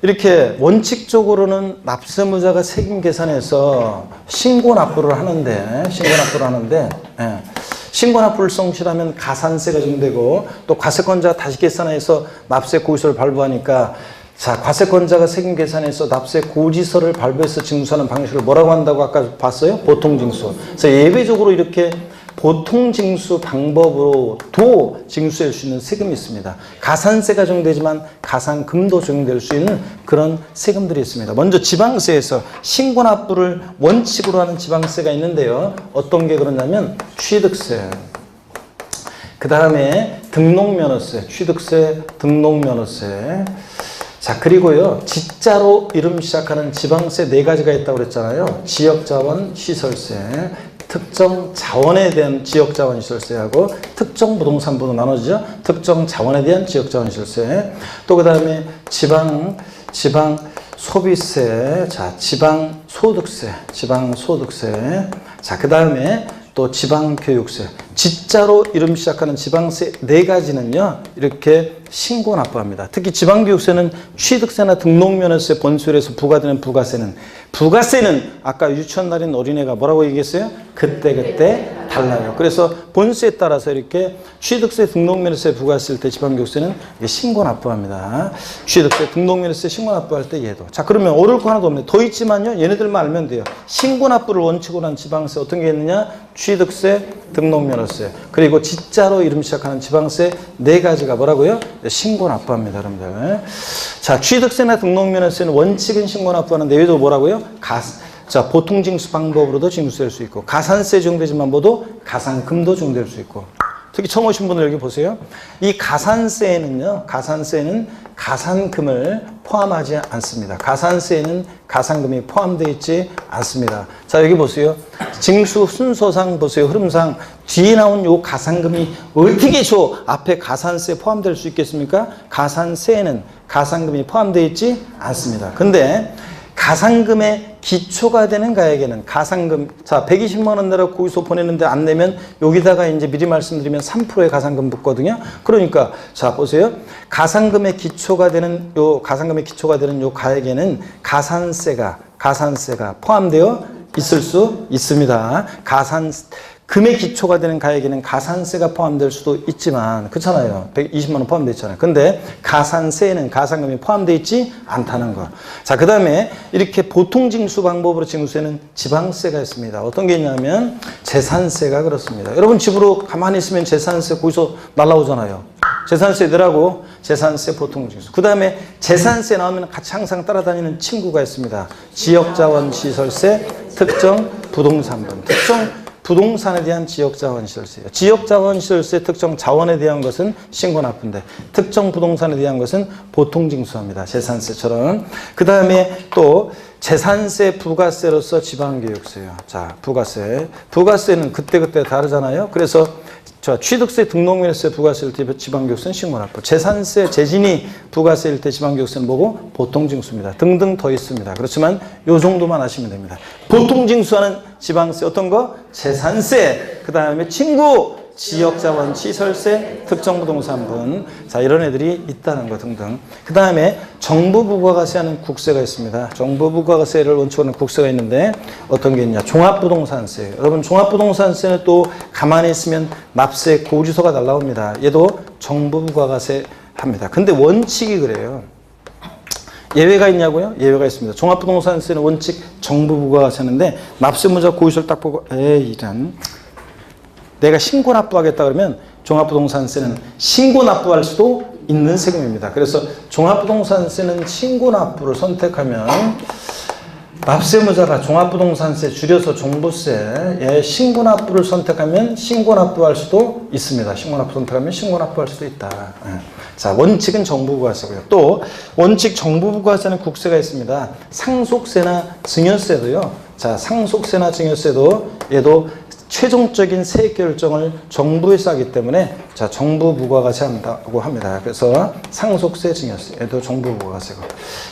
이렇게 원칙적으로는 납세무자가 세금 계산해서 신고납부를 하는데, 신고납부를 성실하면 가산세가 적용되고 또 과세권자가 다시 계산해서 납세 고지서를 발부하니까, 자, 과세권자가 세금 계산해서 납세 고지서를 발부해서 징수하는 방식을 뭐라고 한다고 아까 봤어요? 보통징수. 그래서 예외적으로 이렇게 보통징수 방법으로도 징수할 수 있는 세금이 있습니다. 가산세가 적용되지만 가산금도 적용될 수 있는 그런 세금들이 있습니다. 먼저 지방세에서 신고납부를 원칙으로 하는 지방세가 있는데요. 어떤 게 그러냐면 취득세, 그 다음에 등록면허세, 취득세, 등록면허세. 자, 그리고요, 지자로 이름 시작하는 지방세 4가지가 있다고 그랬잖아요. 지역자원 시설세, 특정 자원에 대한 지역자원 시설세하고 특정 부동산부로 나눠지죠. 특정 자원에 대한 지역자원 시설세. 또 그 다음에 지방 소비세, 자, 지방 소득세. 자, 그 다음에 또 지방교육세. 지자로 이름 시작하는 지방세 4가지는요, 이렇게 신고 납부합니다. 특히 지방교육세는 취득세나 등록면허세 본세율에서 부과되는 부가세는 아까 유치원 날인 어린애가 뭐라고 얘기했어요? 그때 달라요. 그래서 본세에 따라서 이렇게 취득세, 등록면허세 부과했을 때 지방교육세는 신고 납부합니다. 취득세, 등록면허세 신고 납부할 때 얘도. 자, 그러면 어려울 거 하나도 없네. 더 있지만요, 얘네들만 알면 돼요. 신고 납부를 원칙으로 한 지방세 어떤 게 있느냐? 취득세, 등록면허세. 그리고 지자로 이름 시작하는 지방세 4가지가 뭐라고요? 신고 납부합니다, 여러분들. 자, 취득세나 등록면허세는 원칙은 신고 납부하는데 얘도 뭐라고요? 자, 보통징수 방법으로도 징수될 수 있고, 가산세 적용되지만 모두 가산금도 적용될 수 있고. 특히 처음 오신 분들 여기 보세요. 이 가산세는 가산금을 포함하지 않습니다. 가산세에는 가산금이 포함되어 있지 않습니다. 자, 여기 보세요. 징수 순서상 보세요. 흐름상 뒤에 나온 요 가산금이 어떻게 저 앞에 가산세 포함될 수 있겠습니까? 가산세에는 가산금이 포함되어 있지 않습니다. 근데 가산금의 기초가 되는 가액에는 가산금, 자, 120만 원 내라고 고지서 보내는데 안 내면 여기다가 이제 미리 말씀드리면 3%의 가산금 붙거든요. 그러니까, 자, 보세요. 가산금의 기초가 되는 요 가액에는 가산세가 포함되어 있을 수 있습니다. 금의 기초가 되는 가액에는 가산세가 포함될 수도 있지만, 그렇잖아요. 120만 원 포함되어 있잖아요. 근데 가산세에는 가산금이 포함되어 있지 않다는 거. 자, 그 다음에 이렇게 보통징수 방법으로 징수에는 지방세가 있습니다. 어떤 게 있냐면 재산세가 그렇습니다. 여러분 집으로 가만히 있으면 재산세 거기서 날라오잖아요. 재산세 내라고 재산세 보통징수. 그 다음에 재산세 나오면 같이 항상 따라다니는 친구가 있습니다. 지역자원시설세, 특정 부동산분. 특정 부동산에 대한 지역자원시설세예요. 지역자원시설세 특정 자원에 대한 것은 신고납부인데 특정 부동산에 대한 것은 보통징수합니다. 재산세처럼. 그 다음에 또 재산세 부가세로서 지방교육세요. 자, 부가세. 부가세는 그때그때 다르잖아요. 그래서 취득세, 등록면허세, 부가세일 때 지방교육세는 신고납부. 재산세, 재진이 부가세일 때 지방교육세는 뭐고? 보통징수입니다. 등등 더 있습니다. 그렇지만 요 정도만 아시면 됩니다. 보통징수하는 지방세 어떤 거? 재산세. 그 다음에 친구, 지역자원시설세, 특정부동산분. 자, 이런 애들이 있다는 거 등등. 그 다음에 정부부가세하는 국세가 있습니다. 정부부가세를 원칙으로 하는 국세가 있는데 어떤 게 있냐? 종합부동산세. 여러분 종합부동산세는 또 가만히 있으면 납세 고지서가 날라옵니다. 얘도 정부부가세 합니다. 근데 원칙이 그래요. 예외가 있냐고요? 예외가 있습니다. 종합부동산세는 원칙 정부부가세인데 납세무자 고지서를 딱 보고 에이 이런 내가 신고납부하겠다 그러면 종합부동산세는 신고납부할 수도 있는 세금입니다. 그래서 종합부동산세는 신고납부를 선택하면 납세무자가 종합부동산세 줄여서 종부세에 신고납부를 선택하면 신고납부할 수도 있습니다. 신고납부 선택하면 신고납부할 수도 있다. 자, 원칙은 정부부가세고요. 또 원칙 정부부가세는 국세가 있습니다. 상속세나 증여세도요. 자, 상속세나 증여세도 얘도 최종적인 세액 결정을 정부에서 하기 때문에 자, 정부 부가가세 한다고 합니다. 그래서 상속세, 증여세, 얘도 정부 부가세고.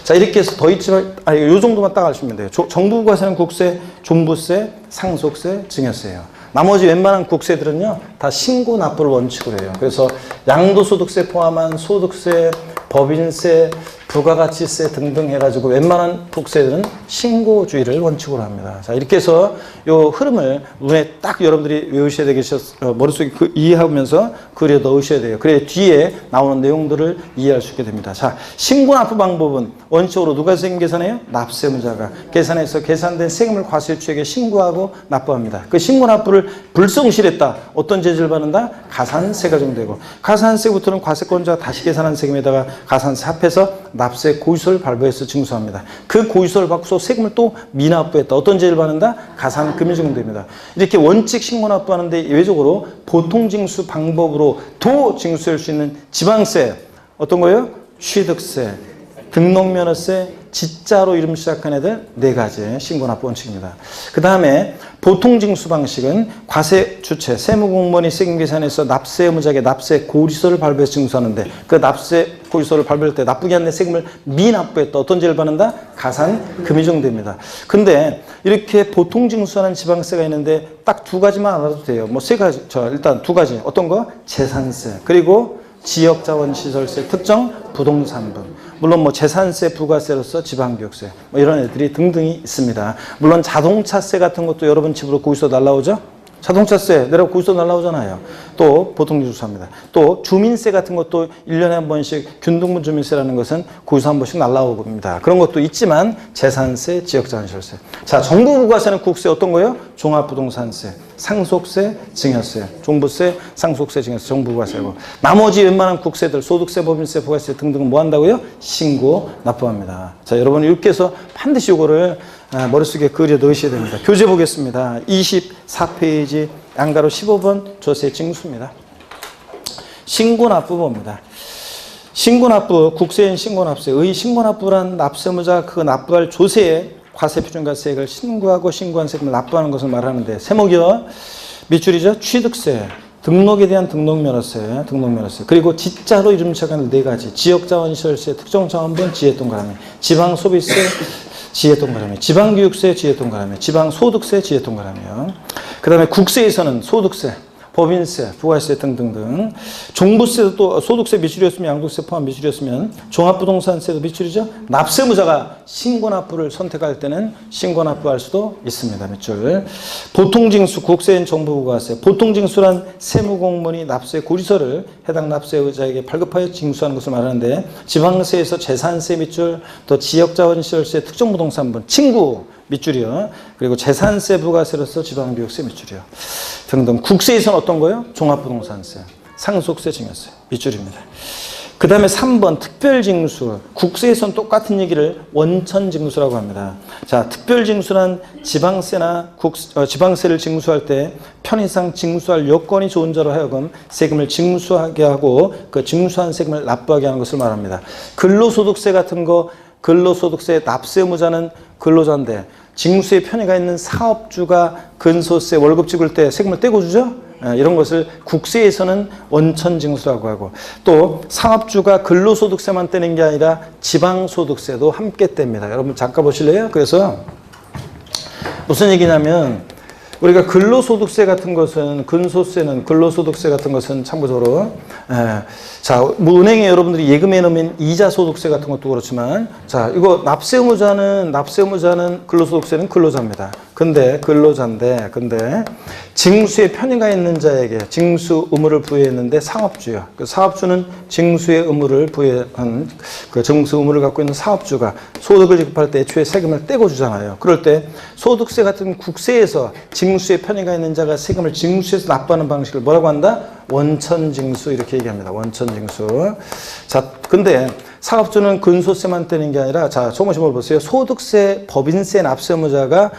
자, 이렇게 해서 더 있지만 요 정도만 딱 아시면 돼요. 정부 부가세는 국세, 종부세, 상속세, 증여세예요. 나머지 웬만한 국세들은요 다 신고 납부를 원칙으로 해요. 그래서 양도소득세 포함한 소득세, 법인세, 부가가치세 등등 해가지고 웬만한 국세들은 신고주의를 원칙으로 합니다. 자, 이렇게 해서 요 흐름을 눈에 딱 여러분들이 외우셔야 되겠어서 머릿속에 이해하면서 그려 넣으셔야 돼요. 그래 뒤에 나오는 내용들을 이해할 수 있게 됩니다. 자, 신고납부 방법은 원칙으로 누가 세금 계산해요? 납세무자가 계산해서 계산된 세금을 과세추에게 신고하고 납부합니다. 그 신고납부를 불성실했다. 어떤 제재를 받는다? 가산세가 적용되고 가산세부터는 과세권자가 다시 계산한 세금에다가 가산세 합해서 납세 고지서를 발부해서 징수합니다. 그 고지서를 받고서 세금을 또 미납부했다. 어떤 제재를 받는다? 가산금이 적용됩니다. 이렇게 원칙 신고납부하는데 예외적으로 보통징수 방법으로 도 징수할 수 있는 지방세 어떤 거예요? 취득세, 등록면허세, 지자로 이름 시작한 애들 4가지 신고납부 원칙입니다. 그 다음에 보통징수 방식은 과세 주체, 세무공무원이 세금 계산해서 납세 의무자에게 납세 고지서를 발부해서 징수하는데 그 납세 고지서를 발부할 때 납부기 안내 세금을 미납부했다. 어떤 죄를 받는다? 가산금이 적용됩니다. 근데 이렇게 보통징수하는 지방세가 있는데 딱 2가지만 알아도 돼요. 뭐 3가지, 일단 2가지. 어떤 거? 재산세, 그리고 지역자원시설세, 특정 부동산분. 물론 뭐 재산세, 부가세로서 지방교육세 뭐 이런 애들이 등등이 있습니다. 물론 자동차세 같은 것도 여러분 집으로 고지서 날라오죠? 자동차세 내라고 고지서 날라오잖아요. 또 보통징수합니다. 또 주민세 같은 것도 1년에 한 번씩 균등분 주민세라는 것은 고지서 한 번씩 날라옵니다. 그런 것도 있지만 재산세, 지역자원시설세. 자, 정부부가세는 국세 어떤 거예요? 종합부동산세, 상속세, 증여세, 종부세, 상속세, 증여세, 정부부가세고 나머지 웬만한 국세들 소득세, 법인세, 부가세 등등은 뭐 한다고요? 신고 납부합니다. 자, 여러분 이렇게 해서 반드시 이거를 머릿속에 그려 넣으셔야 됩니다. 교재 보겠습니다. 24페이지 양가로 15번 조세 징수입니다. 신고납부법입니다. 신고납부, 국세인 신고납세, 의 신고납부란 납세무자 그 납부할 조세에 과세표준과세액을 신고하고 신고한 세금을 납부하는 것을 말하는데 세목이요. 밑줄이죠. 취득세, 등록에 대한 등록면허세, 그리고 지자로 이름 시작하는 4가지 지역자원시설세, 특정자원분, 지혜동가람회, 지방소비세, 지혜동가람회, 지방교육세, 지혜동가람회, 지방소득세, 지혜동가람회요. 그 다음에 국세에서는 소득세, 법인세, 부가세 등등등. 종부세도 또 소득세 미줄이었으면 양도세 포함 미줄이었으면 종합부동산세도 미줄이죠. 납세무자가 신고납부를 선택할 때는 신고납부할 수도 있습니다. 밑줄. 보통징수, 국세인 정부부가세. 보통징수란 세무공무원이 납세 고지서를 해당 납세의자에게 발급하여 징수하는 것을 말하는데 지방세에서 재산세 밑줄, 또 지역자원시설세, 특정부동산분, 친구 밑줄이요. 그리고 재산세, 부가세로서 지방교육세 밑줄이요. 등등. 국세에서는 어떤 거예요? 종합부동산세. 상속세 증여세 밑줄입니다. 그 다음에 3번 특별징수. 국세에서는 똑같은 얘기를 원천징수라고 합니다. 자, 특별징수란 지방세나 지방세를 징수할 때 편의상 징수할 여건이 좋은 자로 하여금 세금을 징수하게 하고 그 징수한 세금을 납부하게 하는 것을 말합니다. 근로소득세 같은 거, 근로소득세 납세 의무자는 근로자인데 징수의 편의가 있는 사업주가 근소세 월급 찍을 때 세금을 떼고 주죠? 이런 것을 국세에서는 원천징수라고 하고, 또 사업주가 근로소득세만 떼는 게 아니라 지방소득세도 함께 뗍니다. 여러분 잠깐 보실래요? 그래서 무슨 얘기냐면 우리가 근로소득세 같은 것은 근소세는 근로소득세 같은 것은 참고적으로 자, 뭐 은행에 여러분들이 예금해 놓으면 이자 소득세 같은 것도 그렇지만, 자, 이거 납세 의무자는 근로소득세는 근로자입니다. 근데 징수의 편의가 있는 자에게 징수 의무를 부여했는데 사업주요. 그 사업주는 징수의 의무를 부여한 그 징수 의무를 갖고 있는 사업주가 소득을 지급할 때 애초에 세금을 떼고 주잖아요. 그럴 때 소득세 같은 국세에서 징수의 편의가 있는 자가 세금을 징수해서 납부하는 방식을 뭐라고 한다? 원천징수 이렇게 얘기합니다. 원천징수. 자, 근데 사업주는 근소세만 떼는 게 아니라, 자, 조금씩 보세요. 소득세, 법인세 납세 의무자가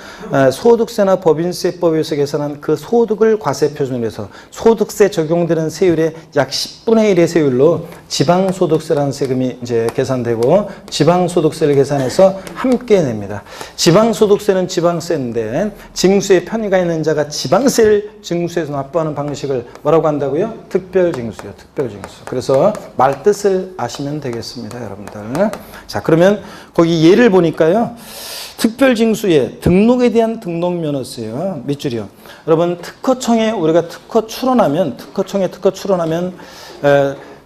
소득세나 법인세법에서 계산한 그 소득을 과세 표준으로 해서 소득세 적용되는 세율의 약 10분의 1의 세율로 지방소득세라는 세금이 이제 계산되고, 지방소득세를 계산해서 함께 냅니다. 지방소득세는 지방세인데 징수에 편의가 있는 자가 지방세를 징수해서 납부하는 방식을 뭐라고 한다고요? 특별징수요. 특별징수. 그래서 말뜻을 아시면 되겠습니다. 여러분들. 자, 그러면 거기 예를 보니까요. 특별징수의 등록에 대한 등록면허세요. 밑줄이요. 여러분 특허청에 우리가 특허청에 출원하면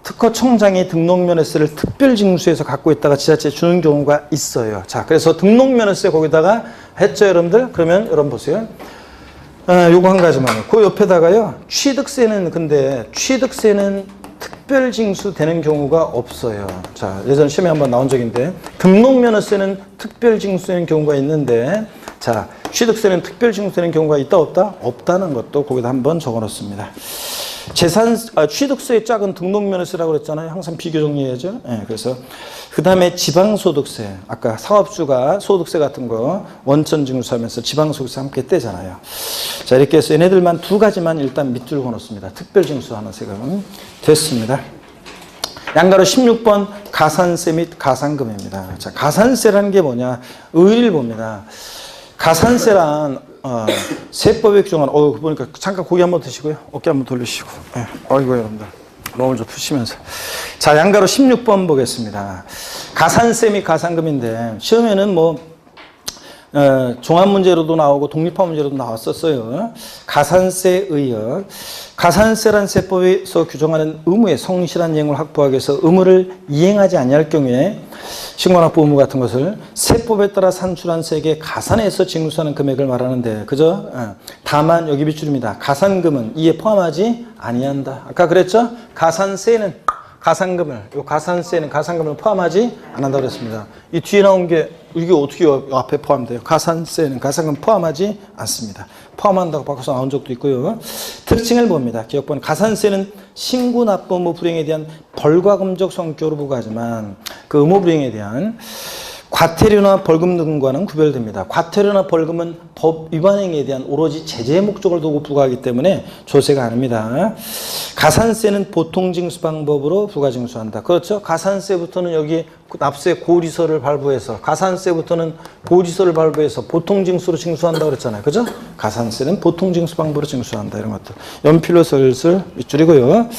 특허청장이 등록면허세를 특별징수해서 갖고 있다가 지자체에 주는 경우가 있어요. 자, 그래서 등록면허세 거기다가 했죠, 여러분들? 그러면 여러분 보세요. 요거 한 가지만. 그 옆에다가요. 취득세는 특별징수 되는 경우가 없어요. 자, 예전 시험에 한번 나온 적인데, 등록면허세는 특별징수 되는 경우가 있는데, 자, 취득세는 특별징수 되는 경우가 있다, 없다? 없다는 것도 거기다 한번 적어 놓습니다. 취득세의 짝은 등록면허세라고 그랬잖아요. 항상 비교 정리해야죠. 그래서 그 다음에 지방소득세, 아까 사업주가 소득세 같은 거 원천징수하면서 지방소득세 함께 떼잖아요. 자, 이렇게 해서 얘네들만 두 가지만 일단 밑줄 그어놓습니다. 특별징수하는 세금은 됐습니다. 양가로 16번 가산세 및 가산금입니다. 자, 가산세라는 게 뭐냐? 의의를 봅니다. 가산세란 세법에 규정한, 보니까 잠깐 고개 한번 드시고요. 어깨 한번 돌리시고. 어이구, 여러분들. 몸을 좀 푸시면서. 자, 양가로 16번 보겠습니다. 가산세 및 가산금인데, 시험에는 종합문제로도 나오고 독립화 문제로도 나왔었어요. 가산세 의역. 가산세란 세법에서 규정하는 의무의 성실한 이행을 확보하기 위해서 의무를 이행하지 아니할 경우에 신고납부 의무 같은 것을 세법에 따라 산출한 세액에 가산해서 징수하는 금액을 말하는데, 그죠? 다만 여기 밑줄입니다. 가산금은 이에 포함하지 아니한다. 아까 그랬죠? 가산세는 가산금을 포함하지 않는다고 그랬습니다. 이 뒤에 나온 게 이게 어떻게 앞에 포함돼요? 가산세는 가산금 포함하지 않습니다. 포함한다고 바꿔서 나온 적도 있고요. 특징을 봅니다. 기억번 가산세는 신고 납부 의무 불이행에 대한 벌과금적 성격으로 부과하지만 그 의무 불이행에 대한 과태료나 벌금 등과는 구별됩니다. 과태료나 벌금은 법 위반 행위에 대한 오로지 제재의 목적을 두고 부과하기 때문에 조세가 아닙니다. 가산세는 보통징수 방법으로 부과징수한다. 그렇죠? 가산세부터는 여기 납세 고지서를 발부해서 보통징수로 징수한다고 그랬잖아요. 그죠? 가산세는 보통징수 방법으로 징수한다. 이런 것들. 연필로 슬슬 밑줄이고요.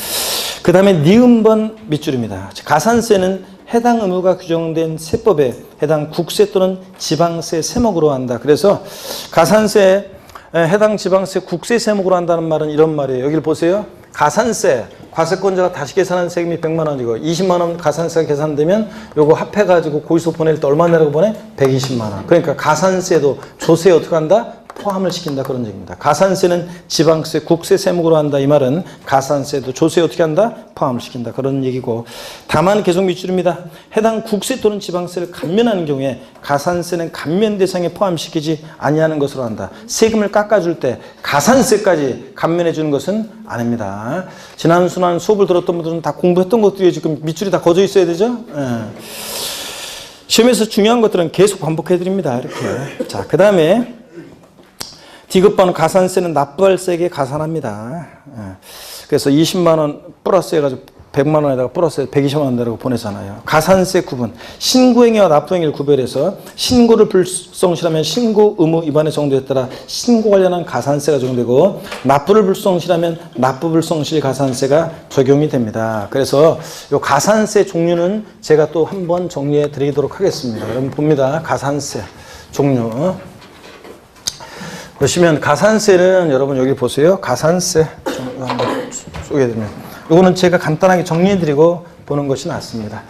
그 다음에 니은번 밑줄입니다. 가산세는 해당 의무가 규정된 세법에 해당 국세 또는 지방세 세목으로 한다. 그래서 가산세 해당 지방세 국세 세목으로 한다는 말은 이런 말이에요. 여기를 보세요. 가산세 과세권자가 다시 계산한 세금이 100만 원이고 20만 원 가산세가 계산되면 요거 합해가지고 고지서 보낼 때 얼마 내라고 보내? 120만 원. 그러니까 가산세도 조세에 어떻게 한다? 포함을 시킨다 그런 얘기입니다. 가산세는 지방세, 국세 세목으로 한다 이 말은 가산세도 조세에 어떻게 한다? 포함을 시킨다 그런 얘기고 다만 계속 밑줄입니다. 해당 국세 또는 지방세를 감면하는 경우에 가산세는 감면 대상에 포함시키지 아니하는 것으로 한다. 세금을 깎아줄 때 가산세까지 감면해 주는 것은 아닙니다. 지난 순환 수업을 들었던 분들은 다 공부했던 것들이 지금 밑줄이 다 거져 있어야 되죠? 시험에서 중요한 것들은 계속 반복해 드립니다. 이렇게. 자, 그 다음에 D급번호 가산세는 납부할세에게 가산합니다. 그래서 20만 원 플러스 해가지고 100만 원에다가 플러스 120만 원 내라고 보내잖아요. 가산세 구분. 신고행위와 납부행위를 구별해서 신고를 불성실하면 신고 의무 위반의 정도에 따라 신고 관련한 가산세가 적용되고 납부를 불성실하면 납부 불성실 가산세가 적용이 됩니다. 그래서 이 가산세 종류는 제가 또 한번 정리해 드리도록 하겠습니다. 여러분 봅니다. 가산세 종류. 보시면 가산세는 여러분 여기 보세요. 가산세 한번 소개해드리면 이거는 제가 간단하게 정리해드리고 보는 것이 낫습니다.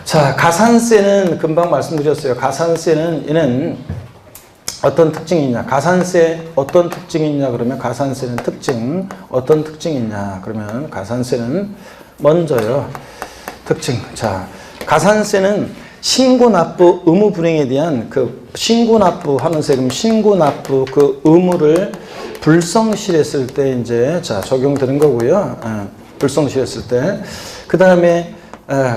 자, 가산세는 금방 말씀드렸어요. 가산세는 얘는 어떤 특징이 있냐? 가산세 어떤 특징이 있냐? 그러면 가산세는 특징 어떤 특징이 있냐? 그러면 가산세는 먼저요. 특징. 자, 가산세는 신고 납부 의무 불이행에 대한 그 신고 납부하는 세금 신고 납부 그 의무를 불성실했을 때 이제 자 적용되는 거고요. 불성실했을 때 그 다음에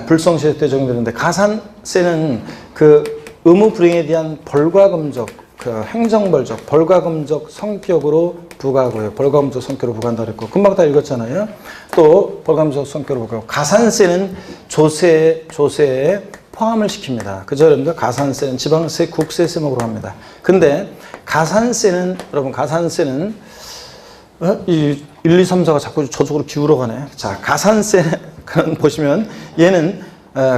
불성실했을 때 적용되는데 가산세는 그 의무 불이행에 대한 벌과금적 그 행정벌적 벌과금적 성격으로 부과하고요. 벌과금적 성격으로 부과한다 그랬고 금방 다 읽었잖아요. 또 벌과금적 성격으로 부과하고 가산세는 조세에 포함을 시킵니다. 그죠? 여러분들 가산세는 지방세, 국세 세목으로 합니다. 근데 가산세는 여러분 가산세는 이 1, 2, 3, 4가 자꾸 저쪽으로 기울어 가네. 자, 가산세는 보시면 얘는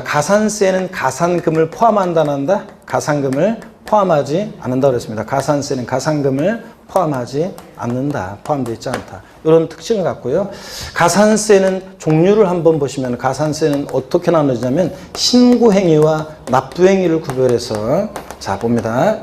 가산세는 가산금을 포함한다 한다. 가산금을 포함하지 않는다 그랬습니다. 가산세는 가산금을 포함하지 않는다. 포함되어 있지 않다. 이런 특징을 갖고요. 가산세는 종류를 한번 보시면 가산세는 어떻게 나누냐면 신고행위와 납부행위를 구별해서 자 봅니다.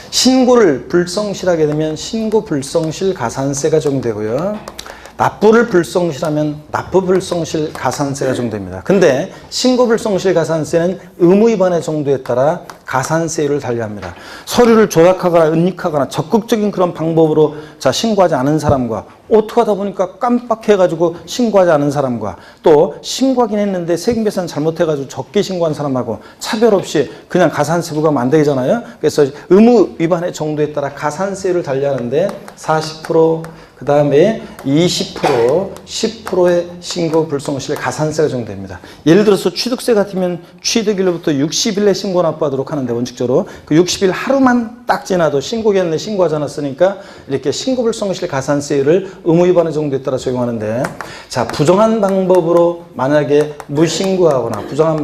신고를 불성실하게 되면 신고 불성실 가산세가 적용되고요. 납부를 불성실하면 납부 불성실 가산세가 적용됩니다. 근데 신고 불성실 가산세는 의무 위반의 정도에 따라 가산세율을 달리합니다. 서류를 조작하거나 은닉하거나 적극적인 그런 방법으로 자 신고하지 않은 사람과 어떡하다 보니까 깜빡해가지고 신고하지 않은 사람과 또 신고하긴 했는데 세금 계산 잘못해가지고 적게 신고한 사람하고 차별 없이 그냥 가산세 부과하면 안 되잖아요. 그래서 의무 위반의 정도에 따라 가산세율을 달리하는데 40%, 그 다음에 20%, 10%의 신고 불성실 가산세가 적용됩니다. 예를 들어서 취득세 같으면 취득일로부터 60일 내 신고 납부하도록 하는데 원칙적으로 그 60일 하루만 딱 지나도 신고기한 내 신고하지 않았으니까 이렇게 신고 불성실 가산세율을 의무 위반의 정도에 따라 적용하는데 자 부정한 방법으로 만약에 무신고하거나 부정한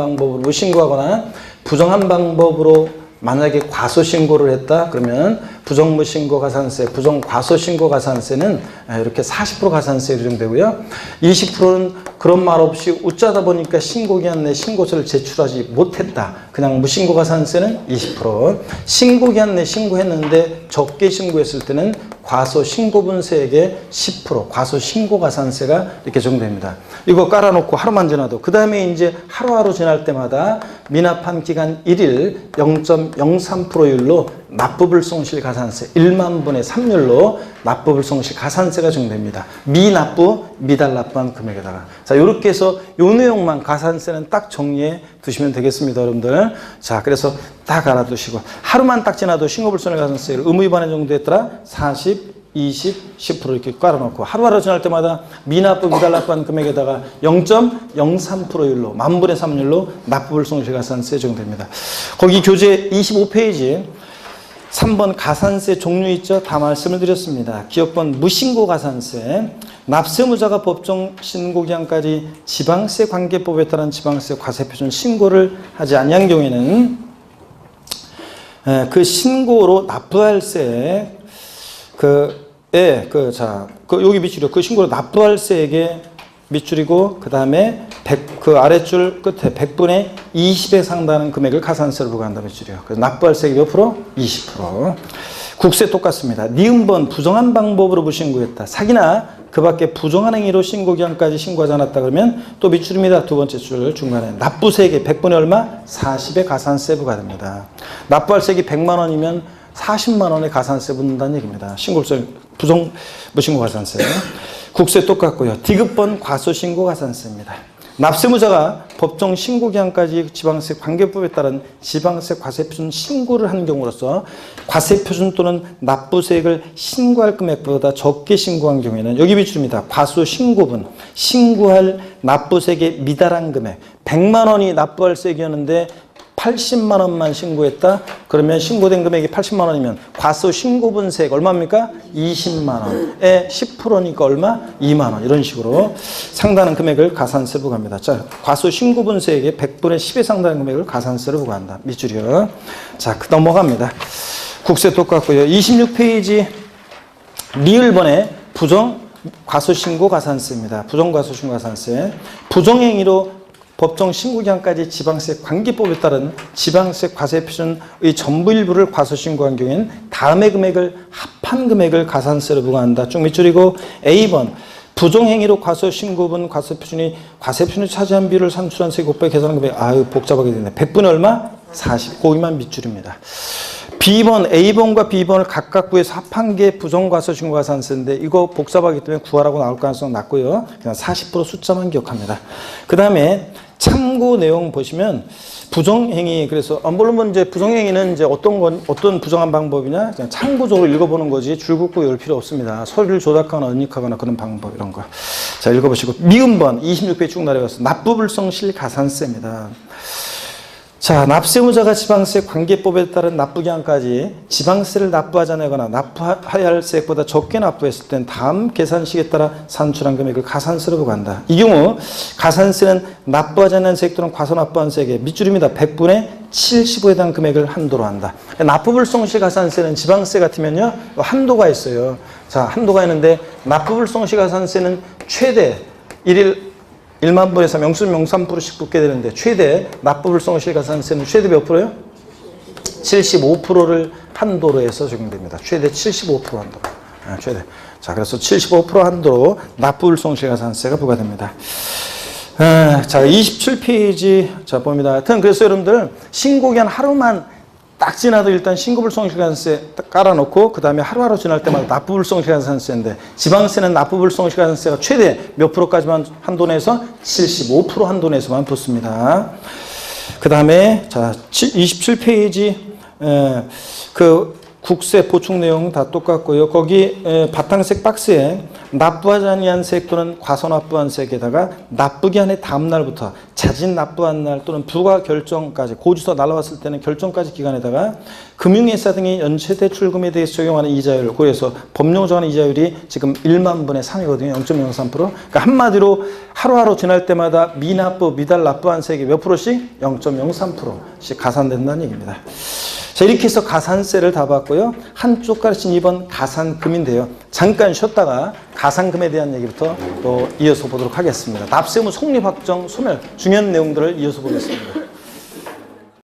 방법으로 만약에 과소신고를 했다 그러면 부정무신고 가산세, 부정과소신고 가산세는 이렇게 40% 가산세율이 적용되고요. 20%는 그런 말 없이 웃자다 보니까 신고기한 내 신고서를 제출하지 못했다. 그냥 무신고 가산세는 20%. 신고기한 내 신고했는데 적게 신고했을 때는 과소신고분세액의 10% 과소신고 가산세가 이렇게 적용됩니다. 이거 깔아놓고 하루만 지나도 그 다음에 이제 하루하루 지날 때마다 미납한 기간 1일 0.03%율로 납부불성실 가산세 1만 분의 3율로 납부불성실 가산세가 적용됩니다. 미납부, 미달납부한 금액에다가 자 이렇게 해서 요 내용만 가산세는 딱 정리해 두시면 되겠습니다, 여러분들. 자 그래서 딱 알아두시고 하루만 딱 지나도 신고불성실 가산세를 의무 위반의 정도에 따라 40, 20, 10% 이렇게 깔아놓고 하루하루 지날 때마다 미납부, 미달납부한 금액에다가 0.03%율로 만분의 3율로 납부불성실 가산세 적용됩니다. 거기 교재 25페이지 3번 가산세 종류 있죠? 다 말씀을 드렸습니다. 기억번 무신고 가산세, 납세무자가 법정 신고기한까지 지방세 관계법에 따른 지방세 과세표준 신고를 하지 아니한 경우에는 그 신고로 납부할 세 여기 밑줄이요. 그 신고로 납부할 세액의 밑줄이고 그 다음에 그 아랫줄 끝에 100분의 20에 상당하는 금액을 가산세로 부과한다 매출이요. 그래서 납부할 세액이 몇 프로? 20%. 국세 똑같습니다. 니은번 부정한 방법으로 부신고했다. 사기나 그 밖에 부정한 행위로 신고기한까지 신고하지 않았다 그러면 또 미출입니다. 두 번째 줄 중간에 납부세액의 100분의 얼마? 40의 가산세 부과됩니다. 납부할 세액이 100만 원이면 40만 원의 가산세 붙는다는 얘기입니다. 부정 무신고 가산세. 국세 똑같고요. 디귿번 과소신고 가산세입니다. 납세무자가 법정 신고기한까지 지방세 관계법에 따른 지방세 과세표준 신고를 한 경우로서 과세표준 또는 납부세액을 신고할 금액보다 적게 신고한 경우에는 여기 비추입니다. 과소신고분, 신고할 납부세액에 미달한 금액 100만 원이 납부할 세액이었는데 80만 원만 신고했다? 그러면 신고된 금액이 80만 원이면 과소신고분세액 얼마입니까? 20만 원에 10%니까 얼마? 2만 원. 이런 식으로 상당한 금액을 가산세로 부과합니다. 자, 과소신고분세액의 100분의 10에 상당한 금액을 가산세로 부과한다. 밑줄이요. 자, 넘어갑니다. 국세 똑같고요. 26페이지 리을번에 부정 과소신고 가산세입니다. 부정 과소신고 가산세. 부정행위로 법정 신고기한까지 지방세 관계법에 따른 지방세 과세 표준의 전부 일부를 과소신고한 경우에는 다음의 금액을 합한 금액을 가산세로 부과한다. 쭉 밑줄이고 A번 부정행위로 과소신고분 과세표준이 과세표준이 차지한 비율을 산출한 세액 곱하기 계산한 금액 아유 복잡하게 되네. 100분의 얼마? 40. 거기만 밑줄입니다. B번, A번과 B번을 각각 구해서 합한 게 부정과소신고 가산세인데 이거 복잡하기 때문에 구하라고 나올 가능성 낮고요. 그냥 40% 숫자만 기억합니다. 그 다음에 참고 내용 보시면 부정행위 그래서 물론 이제 부정행위는 이제 어떤 부정한 방법이냐 그냥 참고적으로 읽어보는 거지 줄 긋고 외울 필요 없습니다. 서류를 조작하거나 은닉하거나 그런 방법 이런 거. 자 읽어보시고 미음번 26페이지 쭉 내려가서 납부불성실 가산세입니다. 자, 납세무자가 지방세 관계법에 따른 납부기한까지 지방세를 납부하지 않거나 납부해야 할 세액보다 적게 납부했을 땐 다음 계산식에 따라 산출한 금액을 가산세로 부과한다. 이 경우 가산세는 납부하지 않는 세액 또는 과소납부한 세액의 밑줄입니다. 100분의 75에 해당 금액을 한도로 한다. 납부불성시 가산세는 지방세 같으면요 한도가 있어요. 자, 한도가 있는데 납부불성시 가산세는 최대 1만 분에서 0.03%씩 붙게 되는데 최대 납부불성실 가산세는 최대 몇 프로요? 75%를 한도로 해서 적용됩니다. 최대 75% 한도로. 최대. 자, 그래서 75% 한도로 납부불성실 가산세가 부과됩니다. 자, 27페이지 자 봅니다. 하여튼 그래서 여러분들 신고기한 하루만 딱 지나도 일단 신고불성실가산세 깔아놓고 그 다음에 하루하루 지날 때마다 납부불성실가산세인데 지방세는 납부불성실가산세가 최대 몇 프로까지만 한도 내에서 75% 한도 내에서만 붙습니다. 그 다음에 자 27페이지 그 국세 보충 내용 다 똑같고요. 거기 바탕색 박스에 납부하지 아니한 세액 또는 과소납부한 세액에다가 납부기한의 다음 날부터 자진 납부한 날 또는 부과 결정까지 고지서 날라왔을 때는 결정까지 기간에다가 금융회사 등이 연체대출금에 대해서 적용하는 이자율 그래서 법령 정하는 이자율이 지금 1만 분의 3이거든요. 0.03%. 그러니까 한마디로 하루하루 지날 때마다 미납부, 미달 납부한 세액이 몇 프로씩? 0.03%씩 가산된다는 얘기입니다. 자, 이렇게 해서 가산세를 다 봤고요. 한쪽 가르친 2번 가산금인데요. 잠깐 쉬었다가 가산금에 대한 얘기부터 또 이어서 보도록 하겠습니다. 납세무 성립 확정 소멸 중요한 내용들을 이어서 보겠습니다.